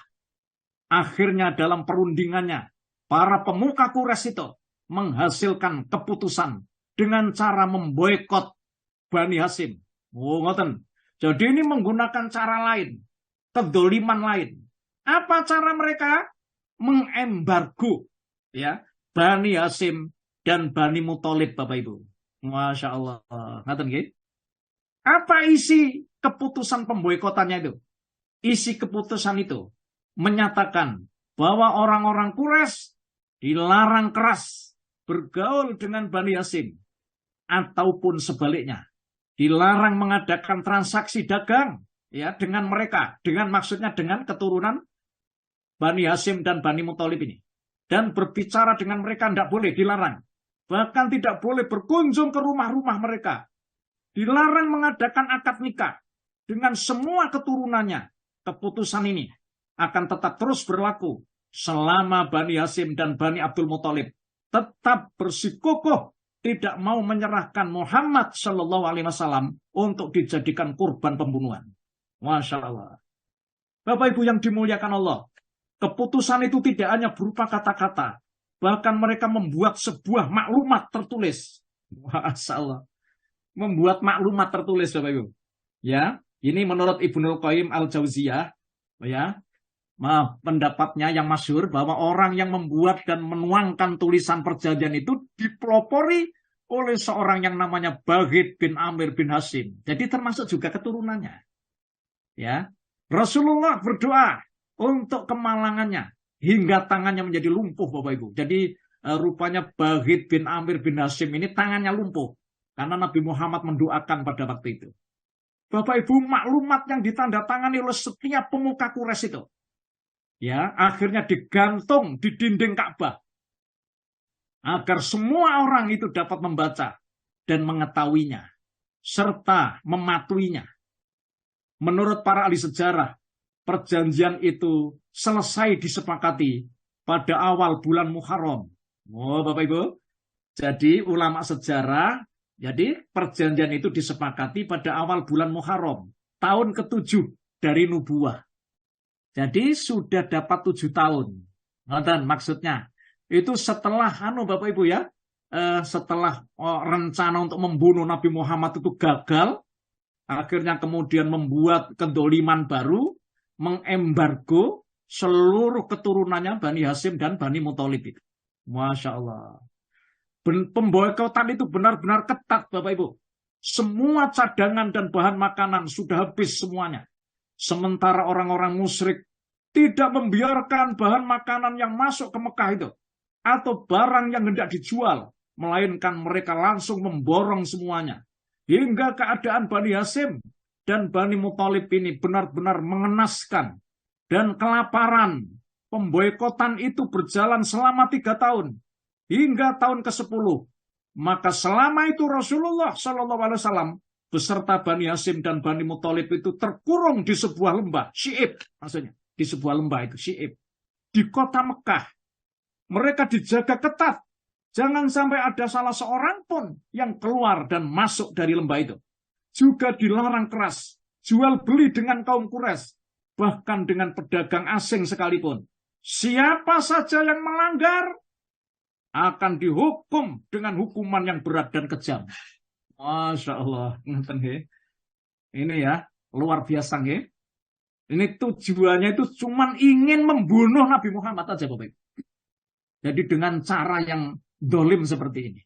Akhirnya dalam perundingannya, para pemuka Quraisy itu menghasilkan keputusan dengan cara memboikot Bani Hasyim. Jadi ini menggunakan cara lain. Kedoliman lain. Apa cara mereka? Mengembargo ya Bani Hasyim dan Bani Muthalib Bapak Ibu. Masya Allah. Apa isi keputusan pemboikotannya itu? Isi keputusan itu menyatakan bahwa orang-orang Quraisy dilarang keras bergaul dengan Bani Hasyim ataupun sebaliknya. Dilarang mengadakan transaksi dagang ya dengan mereka, dengan maksudnya dengan keturunan Bani Hasyim dan Bani Muthalib ini. Dan berbicara dengan mereka tidak boleh, dilarang. Bahkan tidak boleh berkunjung ke rumah-rumah mereka. Dilarang mengadakan akad nikah dengan semua keturunannya. Keputusan ini akan tetap terus berlaku selama Bani Hasyim dan Bani Abdul Muthalib tetap bersikukuh tidak mau menyerahkan Muhammad Shallallahu Alaihi Wasallam untuk dijadikan kurban pembunuhan. Masya Allah. Bapak Ibu yang dimuliakan Allah, keputusan itu tidak hanya berupa kata-kata, bahkan mereka membuat sebuah maklumat tertulis. Masya Allah. Membuat maklumat tertulis, Bapak Ibu. Ya, ini menurut Ibnul Qayyim Al-Jauziyah, ya, pendapatnya yang masyhur bahwa orang yang membuat dan menuangkan tulisan perjanjian itu dipelopori oleh seorang yang namanya Baghid bin Amir bin Hasyim. Jadi termasuk juga keturunannya. Ya, Rasulullah berdoa untuk kemalangannya hingga tangannya menjadi lumpuh, Bapak Ibu. Jadi rupanya Baghid bin Amir bin Hasyim ini tangannya lumpuh karena Nabi Muhammad mendoakan pada waktu itu. Bapak Ibu, maklumat yang ditandatangani oleh setiap pemuka Quraisy itu, ya, akhirnya digantung di dinding Ka'bah agar semua orang itu dapat membaca dan mengetahuinya serta mematuhinya. Menurut para ahli sejarah, perjanjian itu selesai disepakati pada awal bulan Muharram. Oh, Bapak Ibu. Jadi ulama sejarah, jadi perjanjian itu disepakati pada awal bulan Muharram, tahun ke-7 dari nubuah. Jadi sudah dapat 7 tahun. Nonton maksudnya. Itu setelah Bapak Ibu ya, setelah rencana untuk membunuh Nabi Muhammad itu gagal, akhirnya kemudian membuat kedoliman baru, mengembargo seluruh keturunannya Bani Hasyim dan Bani Muthalib itu. Masya Allah. Pemboikotan itu benar-benar ketat, Bapak Ibu. Semua cadangan dan bahan makanan sudah habis semuanya. Sementara orang-orang musyrik tidak membiarkan bahan makanan yang masuk ke Mekah itu atau barang yang hendak dijual, melainkan mereka langsung memborong semuanya. Hingga keadaan Bani Hasyim dan Bani Muthalib ini benar-benar mengenaskan dan kelaparan. Pemboikotan itu berjalan selama 3 tahun. Hingga tahun ke-10, maka selama itu Rasulullah SAW beserta Bani Hasyim dan Bani Muthalib itu terkurung di sebuah lembah, Syi'ib, maksudnya di sebuah lembah itu Syi'ib, di kota Mekah. Mereka dijaga ketat, jangan sampai ada salah seorang pun yang keluar dan masuk dari lembah itu. Juga dilarang keras, jual beli dengan kaum Quraisy, bahkan dengan pedagang asing sekalipun. Siapa saja yang melanggar akan dihukum dengan hukuman yang berat dan kejam. Masya Allah. Ini ya, luar biasa. Ya. Ini tujuannya itu cuma ingin membunuh Nabi Muhammad aja, Bapak. Jadi dengan cara yang dolim seperti ini.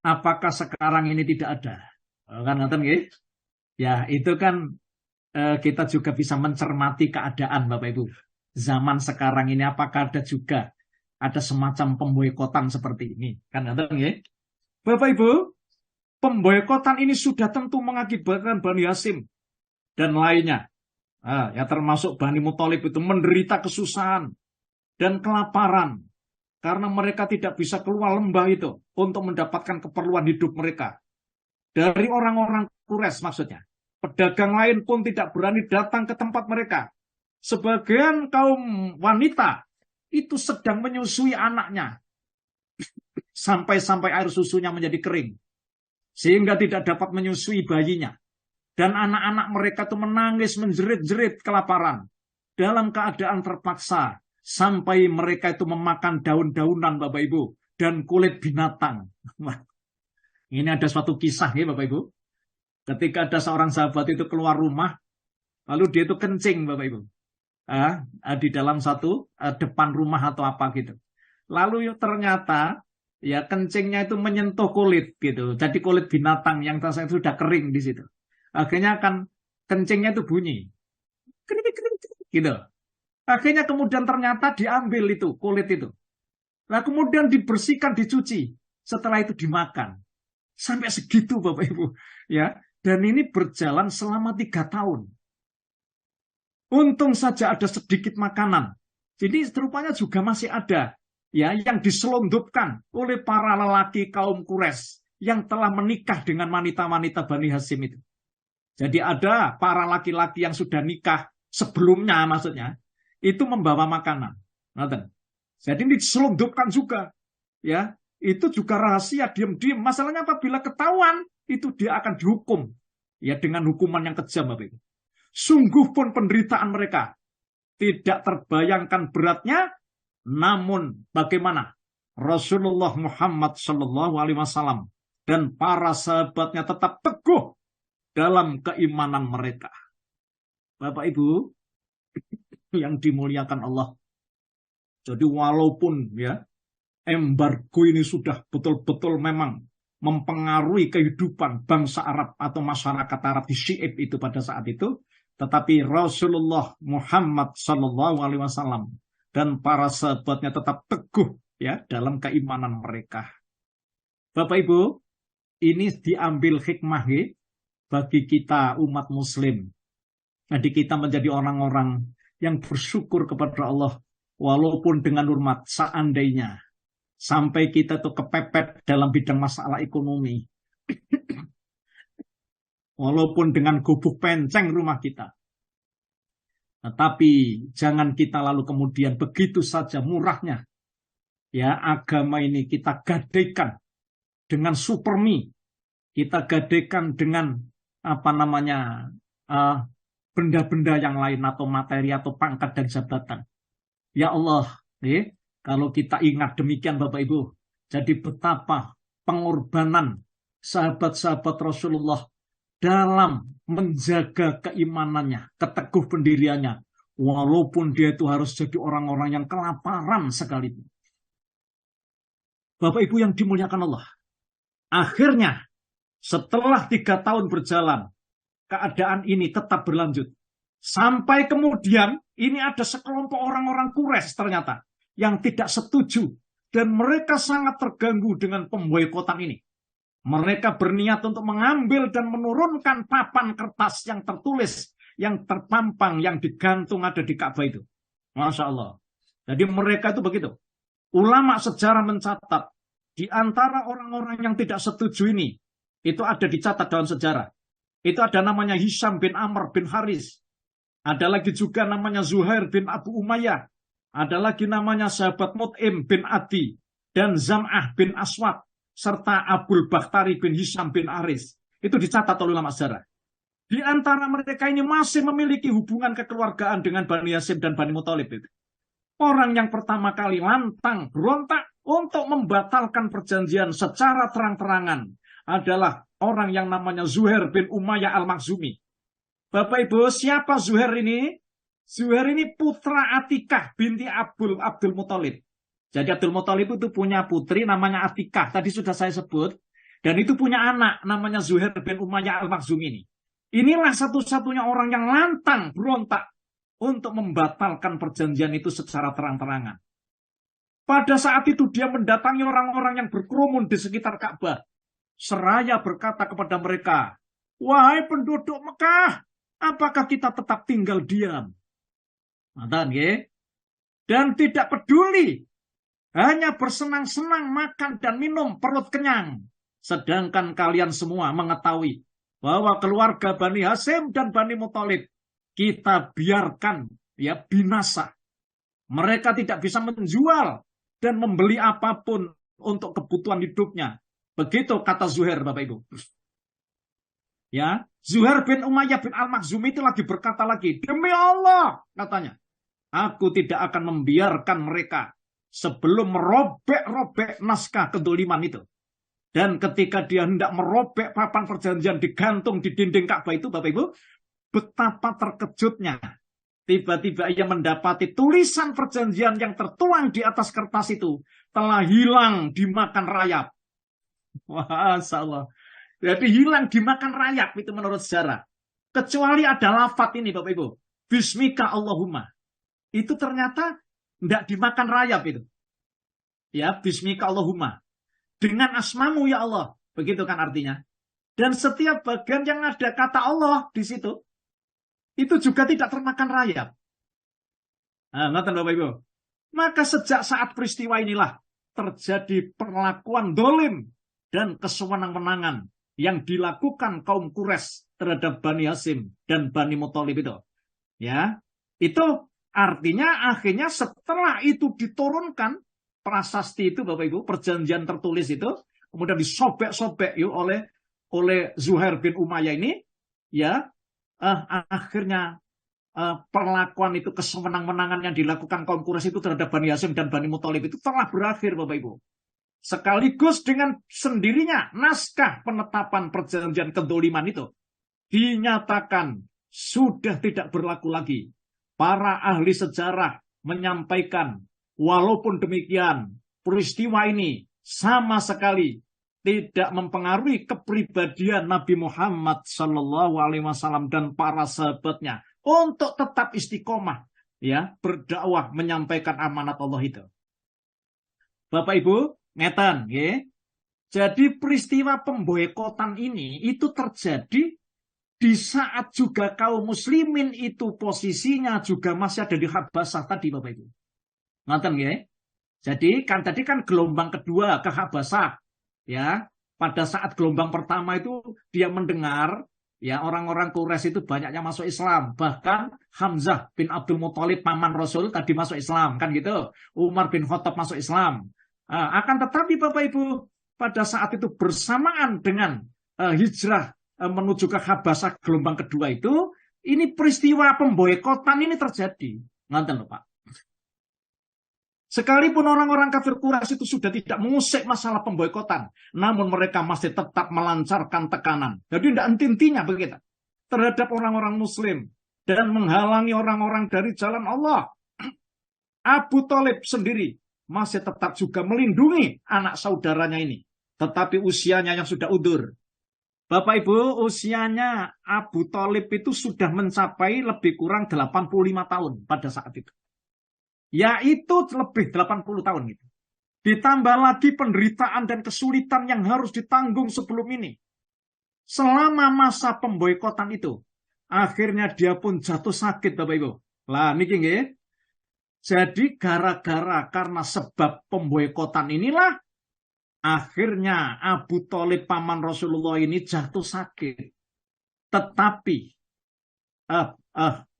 Apakah sekarang ini tidak ada? Kan nonton, ya, itu kan kita juga bisa mencermati keadaan, Bapak Ibu. Zaman sekarang ini apakah ada juga ada semacam pemboikotan seperti ini. Kan ya. Bapak Ibu, pemboikotan ini sudah tentu mengakibatkan Bani Hasyim dan lainnya. Ya termasuk Bani Muthalib itu menderita kesusahan dan kelaparan karena mereka tidak bisa keluar lembah itu untuk mendapatkan keperluan hidup mereka. Dari orang-orang Quraisy maksudnya. Pedagang lain pun tidak berani datang ke tempat mereka. Sebagian kaum wanita itu sedang menyusui anaknya sampai-sampai air susunya menjadi kering sehingga tidak dapat menyusui bayinya, dan anak-anak mereka itu menangis menjerit-jerit kelaparan dalam keadaan terpaksa sampai mereka itu memakan daun-daunan, Bapak Ibu, dan kulit binatang. Ini ada suatu kisah ya Bapak Ibu, ketika ada seorang sahabat itu keluar rumah lalu dia itu kencing, Bapak Ibu, di dalam satu depan rumah atau apa gitu. Lalu ternyata ya kencingnya itu menyentuh kulit gitu. Jadi kulit binatang yang sudah kering di situ. Akhirnya kan kencingnya itu bunyi. Gitu. Akhirnya kemudian ternyata diambil itu kulit itu. Nah kemudian dibersihkan, dicuci. Setelah itu dimakan. Sampai segitu Bapak Ibu. Ya. Dan ini berjalan selama 3 tahun. Untung saja ada sedikit makanan. Jadi rupanya juga masih ada ya yang diselundupkan oleh para lelaki kaum Quraisy yang telah menikah dengan wanita-wanita Bani Hasyim itu. Jadi ada para laki-laki yang sudah nikah sebelumnya maksudnya itu membawa makanan. Jadi ini diselundupkan juga ya itu juga rahasia, diam-diam. Masalahnya apabila ketahuan, itu dia akan dihukum. Ya, dengan hukuman yang kejam, Bapak Ibu. Sungguh pun penderitaan mereka tidak terbayangkan beratnya, namun bagaimana Rasulullah Muhammad SAW dan para sahabatnya tetap teguh dalam keimanan mereka. Bapak Ibu yang dimuliakan Allah. Jadi walaupun ya embargo ini sudah betul-betul memang mempengaruhi kehidupan bangsa Arab atau masyarakat Arab di Syi'ib itu pada saat itu, tetapi Rasulullah Muhammad SAW dan para sahabatnya tetap teguh ya dalam keimanan mereka. Bapak Ibu, ini diambil hikmahnya bagi kita umat Muslim. Jadi kita menjadi orang-orang yang bersyukur kepada Allah walaupun dengan hormat seandainya sampai kita tuh kepepet dalam bidang masalah ekonomi. Walaupun dengan gubuk penceng rumah kita. Tetapi jangan kita lalu kemudian begitu saja murahnya. Ya, agama ini kita gadaikan dengan supermi. Kita gadaikan dengan benda-benda yang lain atau materi atau pangkat dan jabatan. Ya Allah, kalau kita ingat demikian Bapak Ibu, jadi betapa pengorbanan sahabat-sahabat Rasulullah dalam menjaga keimanannya, keteguh pendiriannya, walaupun dia itu harus jadi orang-orang yang kelaparan sekalipun. Bapak Ibu yang dimuliakan Allah, akhirnya setelah 3 tahun berjalan, keadaan ini tetap berlanjut. Sampai kemudian ini ada sekelompok orang-orang Quraisy ternyata yang tidak setuju dan mereka sangat terganggu dengan pemboikotan ini. Mereka berniat untuk mengambil dan menurunkan papan kertas yang tertulis, yang terpampang, yang digantung ada di Ka'bah itu. Masya Allah. Jadi mereka itu begitu. Ulama sejarah mencatat di antara orang-orang yang tidak setuju ini, itu ada dicatat dalam sejarah. Itu ada namanya Hisham bin Amr bin Haris. Ada lagi juga namanya Zuhair bin Abu Umayyah. Ada lagi namanya sahabat Mut'im bin Adi. Dan Zam'ah bin Aswad. Serta Abul Bakhtari bin Hisham bin Haris. Itu dicatat oleh ulama sejarah. Di antara mereka ini masih memiliki hubungan kekeluargaan dengan Bani Hashim dan Bani Muthalib. Orang yang pertama kali lantang berontak untuk membatalkan perjanjian secara terang-terangan adalah orang yang namanya Zuhair bin Umayyah al-Makhzumi. Bapak Ibu, siapa Zuhair ini? Zuhair ini putra Atikah binti Abdul Muthalib. Jadi Abdul Muthalib itu punya putri namanya Atikah. Tadi sudah saya sebut. Dan itu punya anak namanya Zuhair bin Umayyah al-Makhzumi ini. Inilah satu-satunya orang yang lantang berontak untuk membatalkan perjanjian itu secara terang-terangan. Pada saat itu dia mendatangi orang-orang yang berkerumun di sekitar Ka'bah. Seraya berkata kepada mereka, "Wahai penduduk Mekah, apakah kita tetap tinggal diam?" Dan tidak peduli, hanya bersenang-senang makan dan minum perut kenyang. Sedangkan kalian semua mengetahui bahwa keluarga Bani Hashim dan Bani Muthalib kita biarkan ya binasa. Mereka tidak bisa menjual dan membeli apapun untuk kebutuhan hidupnya. Begitu kata Zuhair, Bapak Ibu. Ya, Zuhair bin Umayyah bin al-Makhzumi itu lagi berkata lagi, "Demi Allah," katanya, "aku tidak akan membiarkan mereka sebelum merobek-robek naskah kedoliman itu." Dan ketika dia hendak merobek papan perjanjian digantung di dinding Ka'bah itu, Bapak Ibu, betapa terkejutnya. Tiba-tiba ia mendapati tulisan perjanjian yang tertuang di atas kertas itu telah hilang dimakan rayap. Masya Allah. Jadi hilang dimakan rayap itu menurut sejarah. Kecuali ada lafaz ini Bapak Ibu. Bismika Allahumma. Itu ternyata tidak dimakan rayap itu. Ya, Bismika Allahumma. Dengan asmamu ya Allah. Begitu kan artinya. Dan setiap bagian yang ada kata Allah di situ, itu juga tidak termakan rayap. Ngerti Bapak Ibu. Maka sejak saat peristiwa inilah terjadi perlakuan dolim dan kesewenang-wenangan yang dilakukan kaum Quraisy terhadap Bani Hashim dan Bani Muthalib itu. Ya, itu artinya akhirnya setelah itu diturunkan prasasti itu Bapak Ibu, perjanjian tertulis itu, kemudian disobek-sobek yuk oleh Zuhair bin Umayyah ini, ya akhirnya perlakuan itu kesemenang-menangan yang dilakukan kaum Quraisy itu terhadap Bani Hashim dan Bani Muthalib itu telah berakhir Bapak Ibu. Sekaligus dengan sendirinya naskah penetapan perjanjian kedoliman itu dinyatakan sudah tidak berlaku lagi. Para ahli sejarah menyampaikan, walaupun demikian, peristiwa ini sama sekali tidak mempengaruhi kepribadian Nabi Muhammad SAW dan para sahabatnya untuk tetap istiqomah, ya, berdakwah menyampaikan amanat Allah itu. Bapak Ibu, ngeten, ya. Jadi peristiwa pemboikotan ini itu terjadi di saat juga kaum muslimin itu posisinya juga masih ada di Habasah tadi Bapak Ibu. Ngeten ya. Jadi tadi kan gelombang kedua ke Habasah, ya. Pada saat gelombang pertama itu dia mendengar, ya, orang-orang Quraisy itu banyaknya masuk Islam. Bahkan Hamzah bin Abdul Muthalib paman Rasul tadi masuk Islam, kan gitu. Umar bin Khattab masuk Islam. Akan tetapi Bapak Ibu, pada saat itu bersamaan dengan hijrah menuju ke Habasah gelombang kedua itu, ini peristiwa pemboikotan ini terjadi. Nganten lho Pak. Sekalipun orang-orang kafir Quraisy itu sudah tidak mengusik masalah pemboikotan, namun mereka masih tetap melancarkan tekanan. Jadi tidak henti-hentinya begitu terhadap orang-orang Muslim dan menghalangi orang-orang dari jalan Allah. Abu Thalib sendiri masih tetap juga melindungi anak saudaranya ini, tetapi usianya yang sudah udur. Bapak Ibu, usianya Abu Thalib itu sudah mencapai lebih kurang 85 tahun pada saat itu. Yaitu lebih 80 tahun gitu. Ditambah lagi penderitaan dan kesulitan yang harus ditanggung sebelum ini. Selama masa pemboikotan itu, akhirnya dia pun jatuh sakit Bapak Ibu. Lah niki nggih. Jadi gara-gara karena sebab pemboikotan inilah akhirnya Abu Thalib paman Rasulullah ini jatuh sakit. Tetapi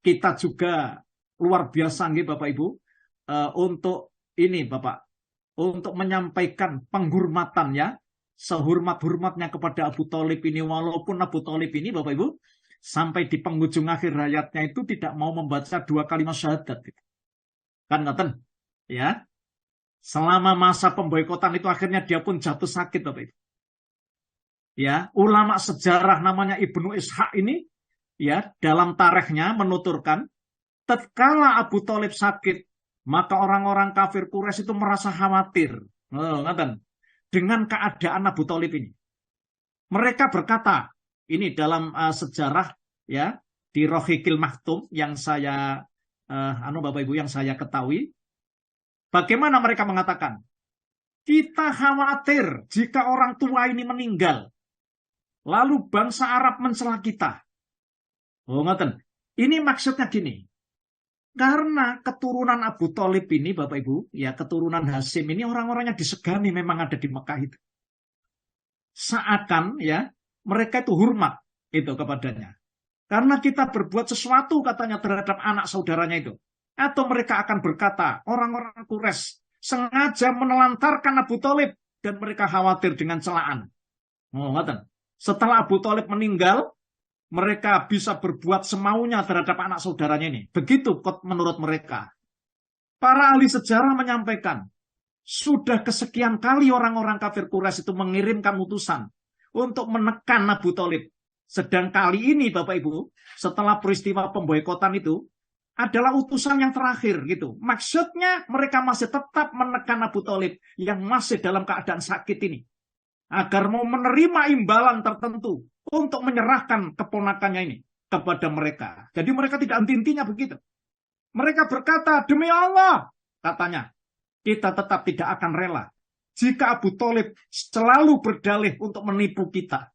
kita juga luar biasa nih Bapak Ibu, untuk ini Bapak, untuk menyampaikan penghormatan ya, sehormat-hormatnya kepada Abu Thalib ini, walaupun Abu Thalib ini Bapak Ibu sampai di penghujung akhir hayatnya itu tidak mau membaca 2 kalimat syahadat gitu. Kan ngoten ya. Selama masa pemboikotan itu akhirnya dia pun jatuh sakit Bapak Ibu. Ya, ulama sejarah namanya Ibnu Ishaq ini ya dalam tarikhnya menuturkan tatkala Abu Thalib sakit, maka orang-orang kafir Quraisy itu merasa khawatir. Dengan keadaan Abu Thalib ini. Mereka berkata, ini dalam sejarah ya di Rohiqil Maktum yang saya Bapak Ibu yang saya ketahui, bagaimana mereka mengatakan? Kita khawatir jika orang tua ini meninggal, lalu bangsa Arab mencela kita. Oh, ngoten. Ini maksudnya gini. Karena keturunan Abu Thalib ini, Bapak Ibu, ya keturunan Hashim ini orang-orang yang disegani memang ada di Mekah itu. Seakan ya mereka itu hormat itu kepadanya. Karena kita berbuat sesuatu katanya terhadap anak saudaranya itu. Atau mereka akan berkata, orang-orang Quraisy sengaja menelantarkan Abu Thalib dan mereka khawatir dengan celaan. Oh, ngoten. Setelah Abu Thalib meninggal, mereka bisa berbuat semaunya terhadap anak saudaranya ini. Begitu menurut mereka. Para ahli sejarah menyampaikan, sudah kesekian kali orang-orang kafir Quraisy itu mengirimkan utusan untuk menekan Abu Thalib. Sedang kali ini Bapak Ibu, setelah peristiwa pemboikotan itu, adalah utusan yang terakhir gitu. Maksudnya mereka masih tetap menekan Abu Thalib yang masih dalam keadaan sakit ini. Agar mau menerima imbalan tertentu untuk menyerahkan keponakannya ini kepada mereka. Jadi mereka tidak henti-hentinya begitu. Mereka berkata, demi Allah, katanya, kita tetap tidak akan rela jika Abu Thalib selalu berdalih untuk menipu kita.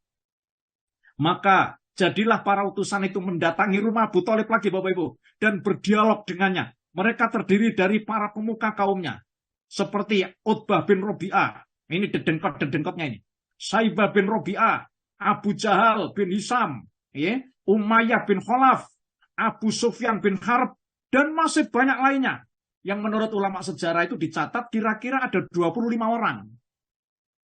Maka jadilah para utusan itu mendatangi rumah Abu Thalib lagi Bapak Ibu dan berdialog dengannya. Mereka terdiri dari para pemuka kaumnya. Seperti Utbah bin Robi'ah. Ini dedengkot-dedengkotnya ini. Saibah bin Robi'ah. Abu Jahal bin Hisam. Ya, Umayyah bin Khalaf. Abu Sufyan bin Harb. Dan masih banyak lainnya. yang menurut ulama sejarah itu dicatat kira-kira ada 25 orang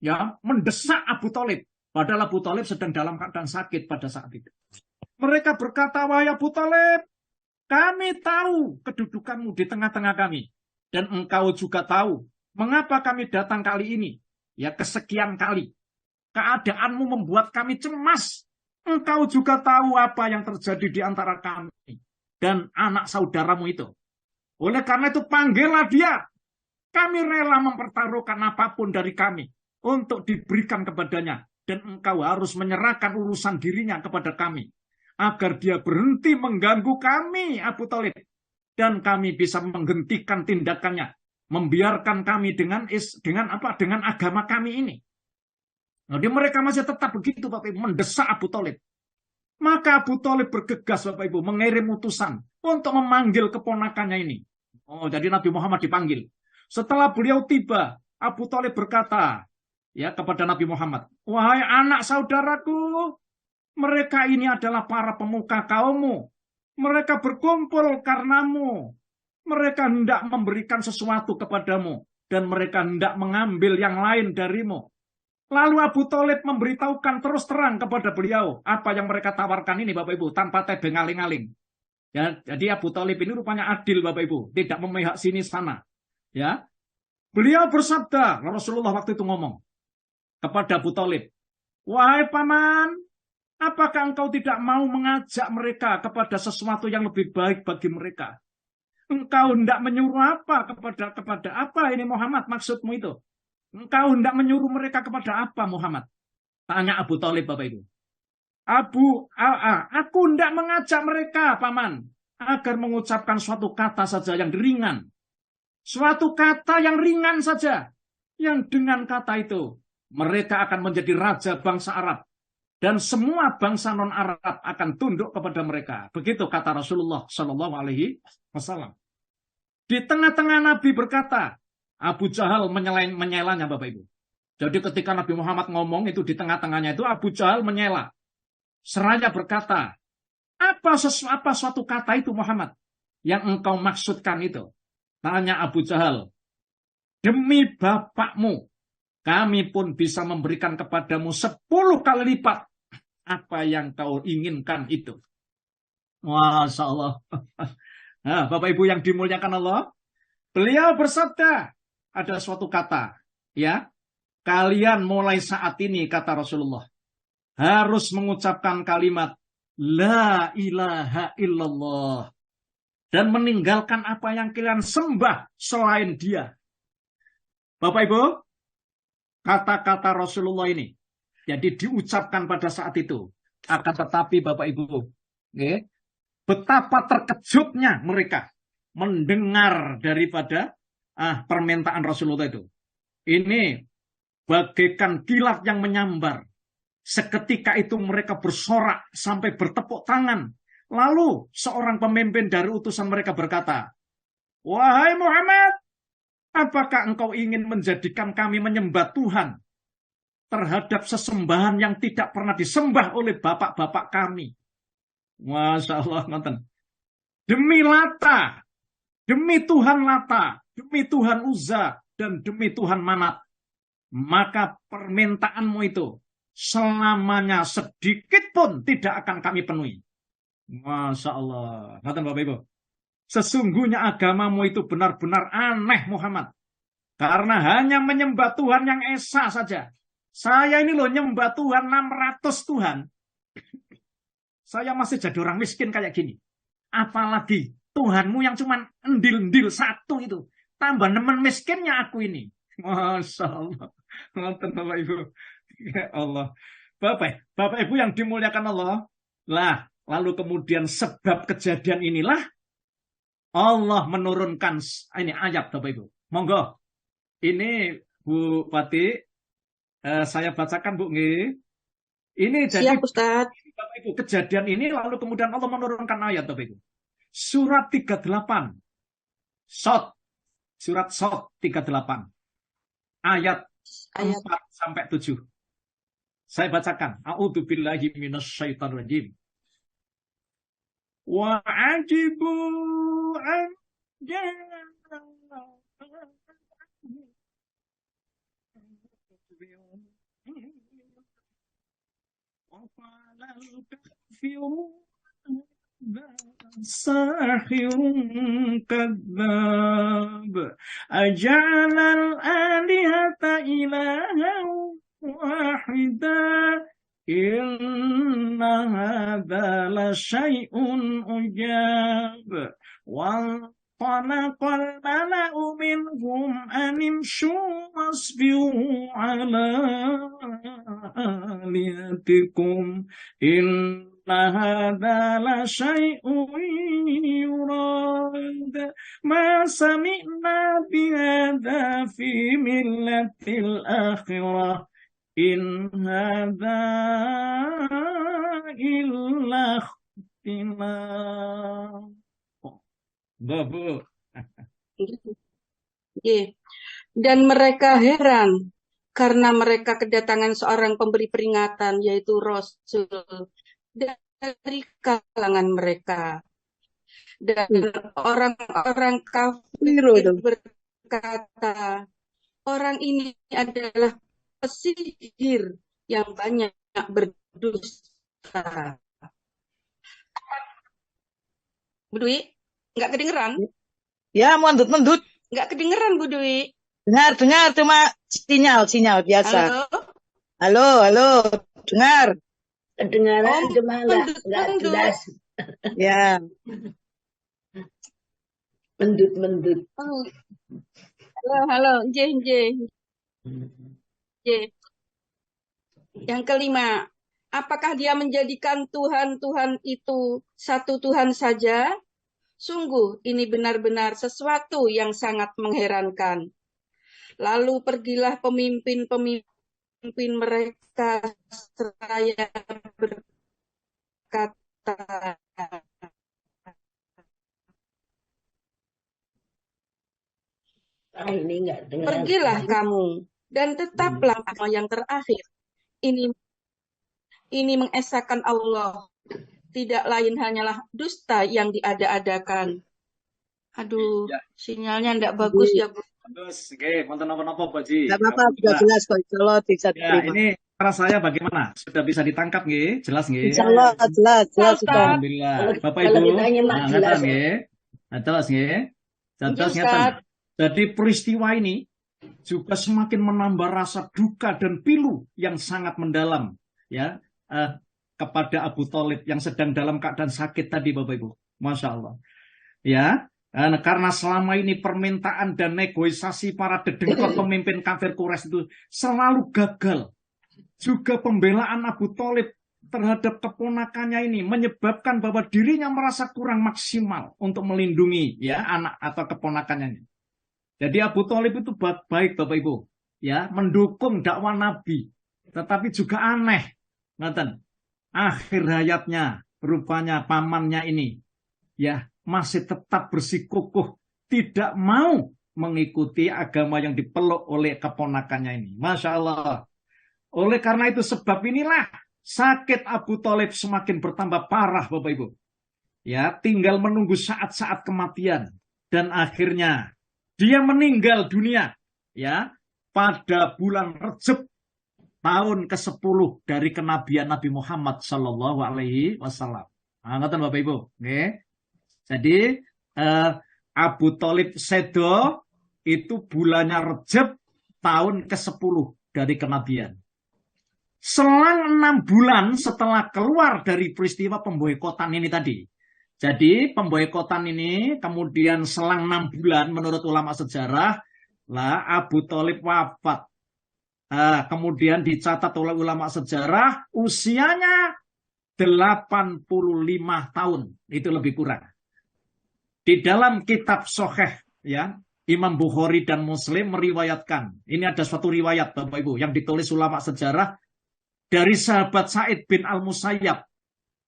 ya mendesak Abu Thalib. Padahal Abu Thalib sedang dalam keadaan sakit pada saat itu. Mereka berkata, wahai Abu Thalib, kami tahu kedudukanmu di tengah-tengah kami. Dan engkau juga tahu mengapa kami datang kali ini. Ya kesekian kali. Keadaanmu membuat kami cemas. Engkau juga tahu apa yang terjadi di antara kami dan anak saudaramu itu. Oleh karena itu panggillah dia. Kami rela mempertaruhkan apapun dari kami untuk diberikan kepadanya. Dan engkau harus menyerahkan urusan dirinya kepada kami. Agar dia berhenti mengganggu kami, Abu Thalib. Dan kami bisa menghentikan tindakannya. Membiarkan kami dengan agama kami ini. Jadi mereka masih tetap begitu, Bapak Ibu, mendesak Abu Thalib. Maka Abu Thalib bergegas, Bapak Ibu, mengirim utusan untuk memanggil keponakannya ini. Oh, jadi Nabi Muhammad dipanggil. Setelah beliau tiba, Abu Thalib berkata ya kepada Nabi Muhammad, wahai anak saudaraku, mereka ini adalah para pemuka kaummu. Mereka berkumpul karenamu. Mereka hendak memberikan sesuatu kepadamu. Dan mereka hendak mengambil yang lain darimu. Lalu Abu Thalib memberitahukan terus terang kepada beliau apa yang mereka tawarkan ini, Bapak Ibu, tanpa tebeng aling-aling. Ya, jadi Abu Thalib ini rupanya adil, Bapak Ibu, tidak memihak sini sana. Ya, beliau bersabda, Rasulullah waktu itu ngomong kepada Abu Thalib, wahai paman, apakah engkau tidak mau mengajak mereka kepada sesuatu yang lebih baik bagi mereka? Engkau hendak menyuruh apa kepada apa ini Muhammad, maksudmu itu? Engkau hendak menyuruh mereka kepada apa Muhammad? Tanya Abu Thalib, Bapak Ibu. Aku hendak mengajak mereka, paman, agar mengucapkan suatu kata saja yang ringan. Suatu kata yang ringan saja. Yang dengan kata itu, mereka akan menjadi raja bangsa Arab. Dan semua bangsa non-Arab akan tunduk kepada mereka. Begitu kata Rasulullah Shallallahu Alaihi Wasallam. Di tengah-tengah Nabi berkata, Abu Jahal menyelanya, Bapak Ibu. Jadi ketika Nabi Muhammad ngomong itu di tengah-tengahnya itu Abu Jahal menyela. Seraya berkata, apa suatu kata itu Muhammad yang engkau maksudkan itu? Tanya Abu Jahal. Demi bapakmu, kami pun bisa memberikan kepadamu 10 kali lipat apa yang kau inginkan itu. Masya Allah. Nah, Bapak Ibu yang dimuliakan Allah, beliau bersabda, ada suatu kata, ya, kalian mulai saat ini, kata Rasulullah, harus mengucapkan kalimat La ilaha illallah dan meninggalkan apa yang kalian sembah selain dia. Bapak Ibu, kata-kata Rasulullah ini jadi diucapkan pada saat itu. Akan tetapi Bapak Ibu, betapa terkejutnya mereka mendengar daripada permintaan Rasulullah itu. Ini bagaikan kilat yang menyambar. Seketika itu mereka bersorak sampai bertepuk tangan. Lalu seorang pemimpin dari utusan mereka berkata, wahai Muhammad, apakah engkau ingin menjadikan kami menyembah Tuhan terhadap sesembahan yang tidak pernah disembah oleh bapak-bapak kami? Masya Allah, nonton. Demi Lata, demi Tuhan Lata, demi Tuhan Uzza, dan demi Tuhan Manat, maka permintaanmu itu selamanya sedikit pun tidak akan kami penuhi. Masya Allah. Nonton Bapak Ibu. Sesungguhnya agamamu itu benar-benar aneh Muhammad. Karena hanya menyembah Tuhan yang esa saja. Saya ini loh nyembah Tuhan 600 Tuhan. Saya masih jadi orang miskin kayak gini. Apalagi Tuhanmu yang cuma endil-endil satu itu. Tambah nemen miskinnya aku ini. Masya Allah. Nonton Bapak Ibu. Ya Allah. Bapak Ibu yang dimuliakan Allah. Lah, lalu kemudian sebab kejadian inilah Allah menurunkan ini ayat Bapak Ibu. Monggo. Ini Bu Pati, saya bacakan Bu nggih. Ini jadi Siap, Ustadz. Bapak Ibu, kejadian ini lalu kemudian Allah menurunkan ayat Bapak Ibu. Surat 38. Surat Shad 38. Ayat 4 sampai 7. Saya bacakan. A'udzubillahi minasyaitonirrajim. Wa ajibu an وقال الكافرون ساحر كذاب أجعل الآلهة إلها واحدا إن هذا لشيء عجاب وانطلق الملأ منهم أن امشوا واصبروا على آلهتكم إن هذا لشيء يراد ما سمعنا بهذا في ملة الآخرة إن هذا إلا اختلاف. Babu. Oke. Dan mereka heran karena mereka kedatangan seorang pemberi peringatan, yaitu Rasul dari kalangan mereka. Dan orang-orang kafir berkata, orang ini adalah pesihir yang banyak berdusta. Bu Dwi, nggak kedengeran? Ya, mendut-mendut. Nggak kedengeran, Bu Dwi. Dengar, cuma sinyal biasa. Halo? Halo, dengar. Kedengaran Oh, cuma nggak mendut. jelas. Ya, Mendut. Oh. Halo, Nje. Yang kelima, apakah dia menjadikan Tuhan-Tuhan itu satu Tuhan saja? Sungguh, ini benar-benar sesuatu yang sangat mengherankan. Lalu pergilah pemimpin-pemimpin mereka seraya berkata, Ini nggak dengar. pergilah kamu dan tetaplah yang terakhir. Ini mengesahkan Allah. Tidak lain hanyalah dusta yang diada-adakan. Aduh, Ya. sinyalnya enggak bagus ya, Bu. Terus, oke, nonton apa-apa, Pak Ji. nggak apa-apa, sudah jelas kok. Insya Allah bisa Ya, diterima. ini suara saya bagaimana? Sudah bisa ditangkap, nggih? Jelas, nggih? Insya Allah jelas Ustaz. sudah. Alhamdulillah. Bapak Kalau Ibu, ditanya mah nah, jelas. ngeten nggih. Jelas nggih. Jelas Ustaz. ngeten. Jadi peristiwa ini juga semakin menambah rasa duka dan pilu yang sangat mendalam, ya, kepada Abu Thalib yang sedang dalam keadaan sakit tadi, Bapak Ibu. Masya Allah. Ya, karena selama ini permintaan dan negosiasi para dedengkot pemimpin kafir Quraisy itu selalu gagal. Juga pembelaan Abu Thalib terhadap keponakannya ini menyebabkan bahwa dirinya merasa kurang maksimal untuk melindungi ya anak atau keponakannya ini. Jadi Abu Thalib itu baik Bapak Ibu, ya, mendukung dakwah Nabi, tetapi juga aneh, ngaten. Akhir hayatnya rupanya pamannya ini ya masih tetap bersikukuh tidak mau mengikuti agama yang dipeluk oleh keponakannya ini. Masya Allah. Oleh karena itu sebab inilah sakit Abu Thalib semakin bertambah parah Bapak Ibu. Ya, tinggal menunggu saat-saat kematian dan akhirnya dia meninggal dunia ya pada bulan Rejab tahun ke-10 dari kenabian Nabi Muhammad sallallahu alaihi wasallam. Ngoten Bapak Ibu, nggih. Jadi Abu Thalib sedo itu bulannya Rejab tahun ke-10 dari kenabian. Selang 6 bulan setelah keluar dari peristiwa pemboikotan ini tadi. Jadi pemboikotan ini kemudian selang 6 bulan menurut ulama sejarah lah Abu Thalib wafat. Kemudian dicatat oleh ulama sejarah usianya 85 tahun. Itu lebih kurang. Di dalam kitab Sahih ya Imam Bukhari dan Muslim meriwayatkan. Ini ada suatu riwayat Bapak Ibu yang ditulis ulama sejarah dari sahabat Sa'id bin Al-Musayyab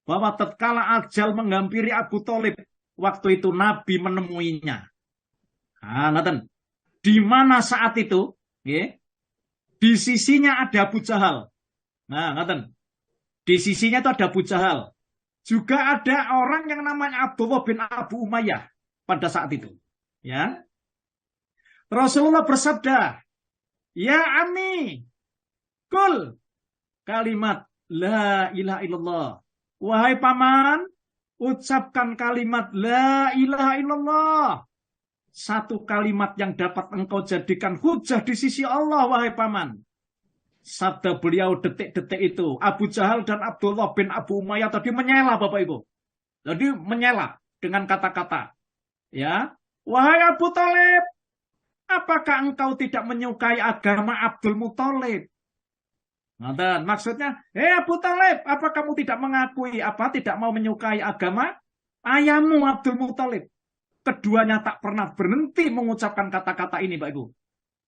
bahwa tatkala ajal menghampiri Abu Thalib, waktu itu Nabi menemuinya. Di mana saat itu? Ya, di sisinya ada Abu Jahal. Di sisinya itu ada Abu Jahal. Juga ada orang yang namanya Abdullah bin Abu Umayyah pada saat itu. Ya. Rasulullah bersabda, "Ya Ami, kul kalimat la ilaha illallah." Wahai paman, ucapkan kalimat la ilaha illallah. Satu kalimat yang dapat engkau jadikan hujah di sisi Allah, wahai paman. Sabda beliau detik-detik itu. Abu Jahal dan Abdullah bin Abu Umayyah tadi menyela, Bapak Ibu. Jadi menyela dengan kata-kata. Ya, wahai Abu Thalib, apakah engkau tidak menyukai agama Abdul Muthalib? Nah, maksudnya, Abu Thalib, apa kamu tidak mengakui, tidak mau menyukai agama ayahmu Abdul Muthalib? Keduanya tak pernah berhenti mengucapkan kata-kata ini, Pak Ibu.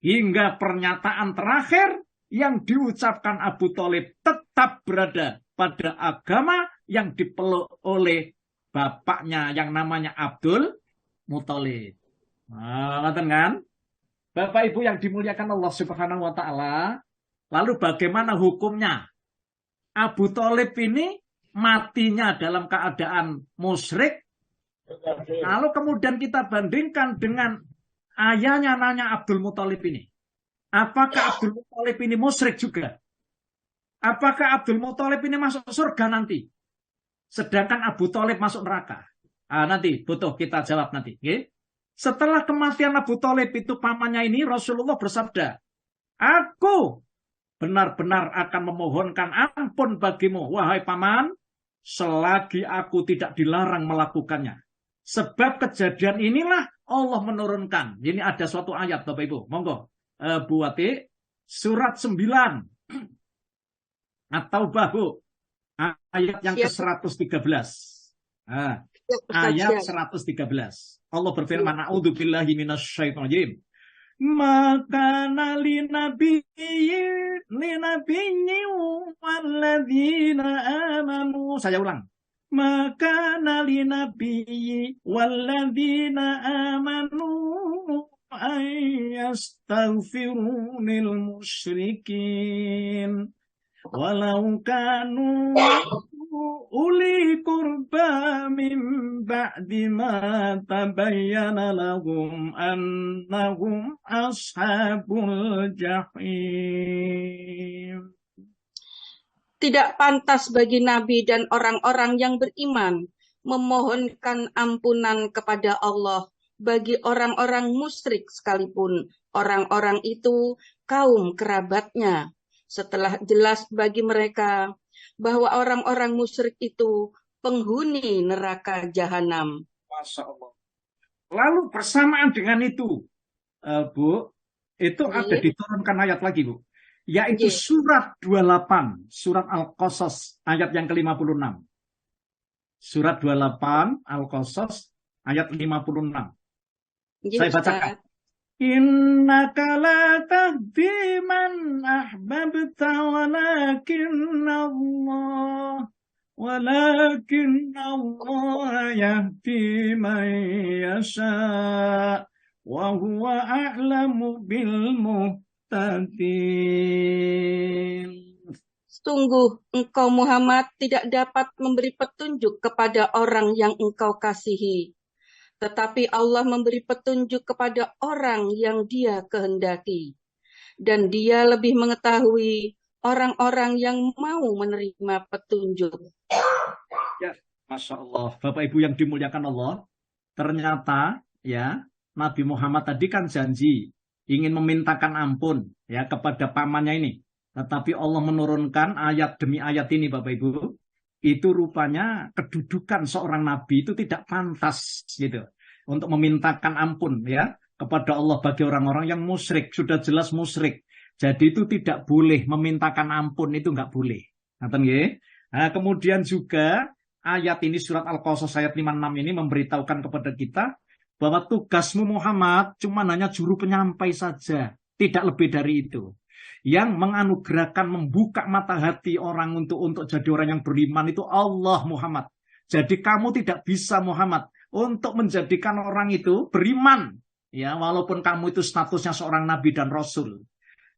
Hingga pernyataan terakhir yang diucapkan Abu Thalib tetap berada pada agama yang dipeluk oleh bapaknya yang namanya Abdul Muthalib. Nah, kan? Bapak Ibu yang dimuliakan Allah Subhanahu wa taala, lalu bagaimana hukumnya? Abu Thalib ini matinya dalam keadaan musyrik. Lalu kemudian kita bandingkan dengan ayahnya nanya Abdul Muthalib ini. Apakah Abdul Muthalib ini musyrik juga? Apakah Abdul Muthalib ini masuk surga nanti? Sedangkan Abu Thalib masuk neraka. Nanti butuh kita jawab nanti. Okay? Setelah kematian Abu Thalib itu pamannya ini, Rasulullah bersabda, "Aku benar-benar akan memohonkan ampun bagimu, wahai paman, selagi aku tidak dilarang melakukannya." Sebab kejadian inilah Allah menurunkan. Ini ada suatu ayat, Bapak Ibu. Monggo, Bu Wati. Surat 9. Atau Bahu. Ayat yang ke-113. Ayat 113. Allah berfirman, "A'udzubillahi minasyaitonir rajim. Maka linabiyyi walladzina amanu." Saya ulang. Maka linabiyyi walladzina amanu ayastaghfiru lil musyrikin walau kanu uli qurba min ba'di ma tabayyana lahum annahum ashabul jahim. Tidak pantas bagi Nabi dan orang-orang yang beriman memohonkan ampunan kepada Allah bagi orang-orang musyrik sekalipun orang-orang itu kaum kerabatnya. Setelah jelas bagi mereka bahwa orang-orang musyrik itu penghuni neraka jahanam. Masya Allah. Lalu bersamaan dengan itu, Bu, itu ada diturunkan ayat lagi, Bu. Yaitu surat 28, surat Al-Qasas, ayat yang ke-56. Surat 28, Al-Qasas, ayat 56. Saya bacakan. Innaka la tahdi man ahbabta walakin Allah yahdi man yasha wa huwa a'lamu bil Sungguh engkau Muhammad tidak dapat memberi petunjuk kepada orang yang engkau kasihi. Tetapi Allah memberi petunjuk kepada orang yang Dia kehendaki. Dan Dia lebih mengetahui orang-orang yang mau menerima petunjuk. Ya, Masya Allah. Bapak Ibu yang dimuliakan Allah, ternyata ya Nabi Muhammad tadi kan janji ingin memintakan ampun ya kepada pamannya ini. Tetapi Allah menurunkan ayat demi ayat ini, Bapak Ibu. Itu rupanya kedudukan seorang nabi itu tidak pantas gitu untuk memintakan ampun ya kepada Allah bagi orang-orang yang musyrik. Sudah jelas musyrik. Jadi itu tidak boleh memintakan ampun, itu nggak boleh. Nah, kemudian juga ayat ini surat Al-Qasas ayat 56 ini memberitahukan kepada kita bahwa tugasmu Muhammad cuma hanya juru penyampai saja, tidak lebih dari itu. Yang menganugerahkan, membuka mata hati orang untuk jadi orang yang beriman itu Allah Muhammad. Jadi kamu tidak bisa Muhammad untuk menjadikan orang itu beriman, ya walaupun kamu itu statusnya seorang nabi dan rasul.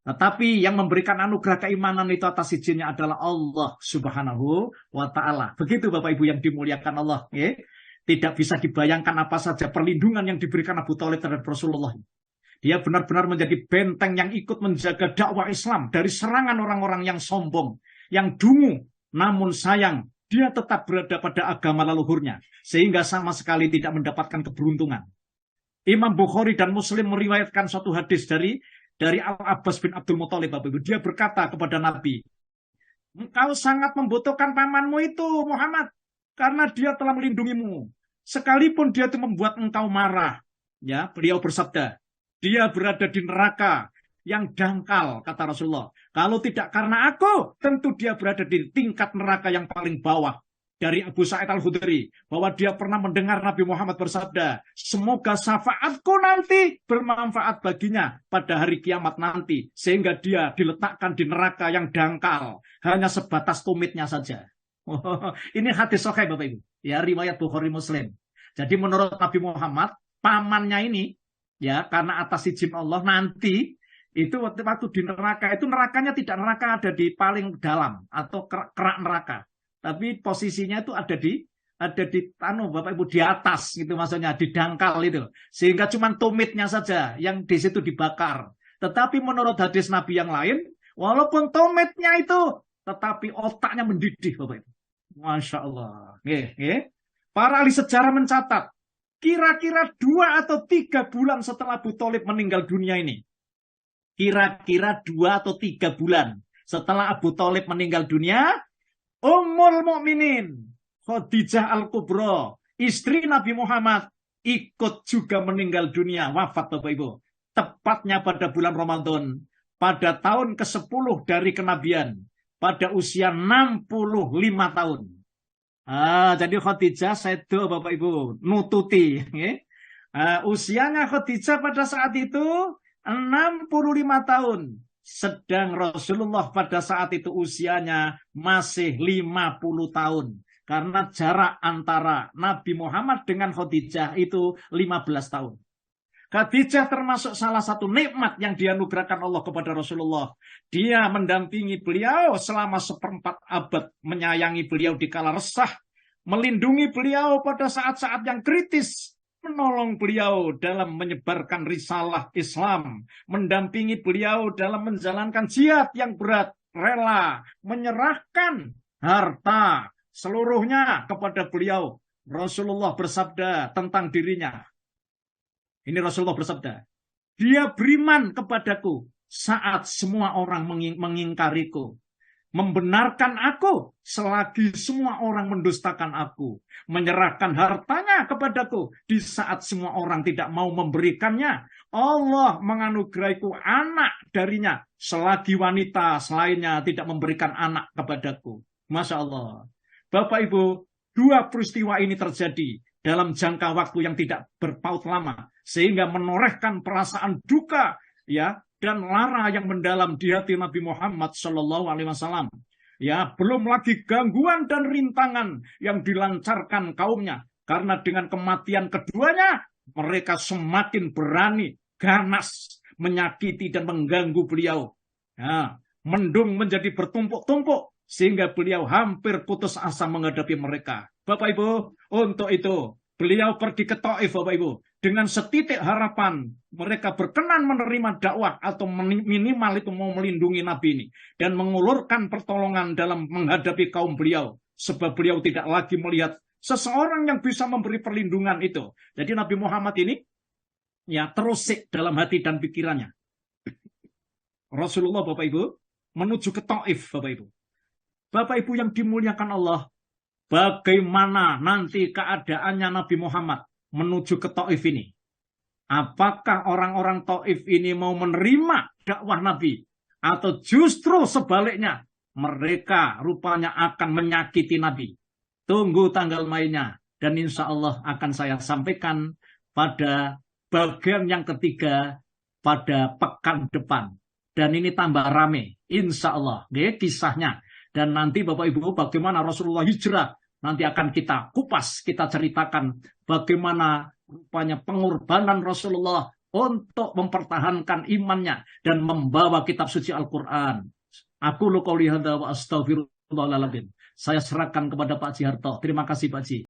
Tetapi yang memberikan anugerah keimanan itu atas izinnya adalah Allah Subhanahu wa Ta'ala. Begitu Bapak Ibu yang dimuliakan Allah. Ya. Tidak bisa dibayangkan apa saja perlindungan yang diberikan Abu Thalib terhadap Rasulullah. Dia benar-benar menjadi benteng yang ikut menjaga dakwah Islam dari serangan orang-orang yang sombong, yang dungu. Namun sayang, dia tetap berada pada agama leluhurnya, sehingga sama sekali tidak mendapatkan keberuntungan. Imam Bukhari dan Muslim meriwayatkan suatu hadis dari Al-Abbas bin Abdul Muthalib. Dia berkata kepada Nabi, engkau sangat membutuhkan pamanmu itu, Muhammad, karena dia telah melindungimu. Sekalipun dia itu membuat engkau marah, ya, beliau bersabda, dia berada di neraka yang dangkal, kata Rasulullah. Kalau tidak karena aku, tentu dia berada di tingkat neraka yang paling bawah. Dari Abu Sa'id Al-Khudri, bahwa dia pernah mendengar Nabi Muhammad bersabda, semoga syafaatku nanti bermanfaat baginya pada hari kiamat nanti, sehingga dia diletakkan di neraka yang dangkal, hanya sebatas tumitnya saja. Ini hadis sahih Bapak Ibu, ya, riwayat Bukhari Muslim. Jadi menurut Nabi Muhammad, pamannya ini, ya, karena atas izin Allah nanti, itu waktu di neraka, itu nerakanya tidak neraka ada di paling dalam, atau kerak neraka. Tapi posisinya itu ada di Bapak Ibu, di atas gitu, maksudnya di dangkal itu, sehingga cuma tumitnya saja yang di situ dibakar. Tetapi menurut hadis Nabi yang lain, walaupun tumitnya itu, tetapi otaknya mendidih Bapak Ibu. Masya Allah. Para ahli sejarah mencatat, kira-kira 2 atau 3 bulan setelah Abu Thalib meninggal dunia ini, kira-kira 2 atau 3 bulan setelah Abu Thalib meninggal dunia, Ummul Mukminin Khadijah Al-Kubra, istri Nabi Muhammad, ikut juga meninggal dunia, wafat Bapak Ibu. Tepatnya pada bulan Ramadan, pada tahun ke-10 dari kenabian, pada usia 65 tahun. Jadi Khadijah sedo Bapak Ibu, nututi. Usianya Khadijah pada saat itu 65 tahun. Sedang Rasulullah pada saat itu usianya masih 50 tahun. Karena jarak antara Nabi Muhammad dengan Khadijah itu 15 tahun. Khadijah termasuk salah satu nikmat yang dianugerahkan Allah kepada Rasulullah. Dia mendampingi beliau selama 1/4 abad, menyayangi beliau di kala resah, melindungi beliau pada saat-saat yang kritis, menolong beliau dalam menyebarkan risalah Islam, mendampingi beliau dalam menjalankan jihad yang berat, rela menyerahkan harta seluruhnya kepada beliau. Rasulullah bersabda tentang dirinya. Ini Rasulullah bersabda, dia beriman kepadaku saat semua orang mengingkariku, membenarkan aku selagi semua orang mendustakan aku, menyerahkan hartanya kepadaku di saat semua orang tidak mau memberikannya. Allah menganugerahiku anak darinya selagi wanita selainnya tidak memberikan anak kepadaku. Masya Allah. Bapak Ibu, 2 peristiwa ini terjadi dalam jangka waktu yang tidak berpaut lama, sehingga menorehkan perasaan duka, ya, dan lara yang mendalam di hati Nabi Muhammad SAW. Ya, belum lagi gangguan dan rintangan yang dilancarkan kaumnya, karena dengan kematian keduanya mereka semakin berani, ganas, menyakiti dan mengganggu beliau. Ya, mendung menjadi bertumpuk-tumpuk sehingga beliau hampir putus asa menghadapi mereka. Bapak Ibu, untuk itu beliau pergi ke Taif, Bapak Ibu, dengan setitik harapan mereka berkenan menerima dakwah atau minimal itu mau melindungi Nabi ini dan mengulurkan pertolongan dalam menghadapi kaum beliau, sebab beliau tidak lagi melihat seseorang yang bisa memberi perlindungan itu. Jadi Nabi Muhammad ini ya terusik dalam hati dan pikirannya. Rasulullah, Bapak Ibu, menuju ke Taif, Bapak Ibu. Bapak Ibu yang dimuliakan Allah, bagaimana nanti keadaannya Nabi Muhammad menuju ke Taif ini? Apakah orang-orang Taif ini mau menerima dakwah Nabi? Atau justru sebaliknya, mereka rupanya akan menyakiti Nabi? Tunggu tanggal mainnya. Dan insya Allah akan saya sampaikan pada bagian yang ketiga pada pekan depan. Dan ini tambah rame, insya Allah, kisahnya. Dan nanti Bapak Ibu, bagaimana Rasulullah hijrah, nanti akan kita kupas, kita ceritakan bagaimana rupanya pengorbanan Rasulullah untuk mempertahankan imannya dan membawa kitab suci Al-Quran. Aku qouli hadza wa astaghfirullahaladzim. Saya serahkan kepada Pak Ji Harto. Terima kasih Pak Ji.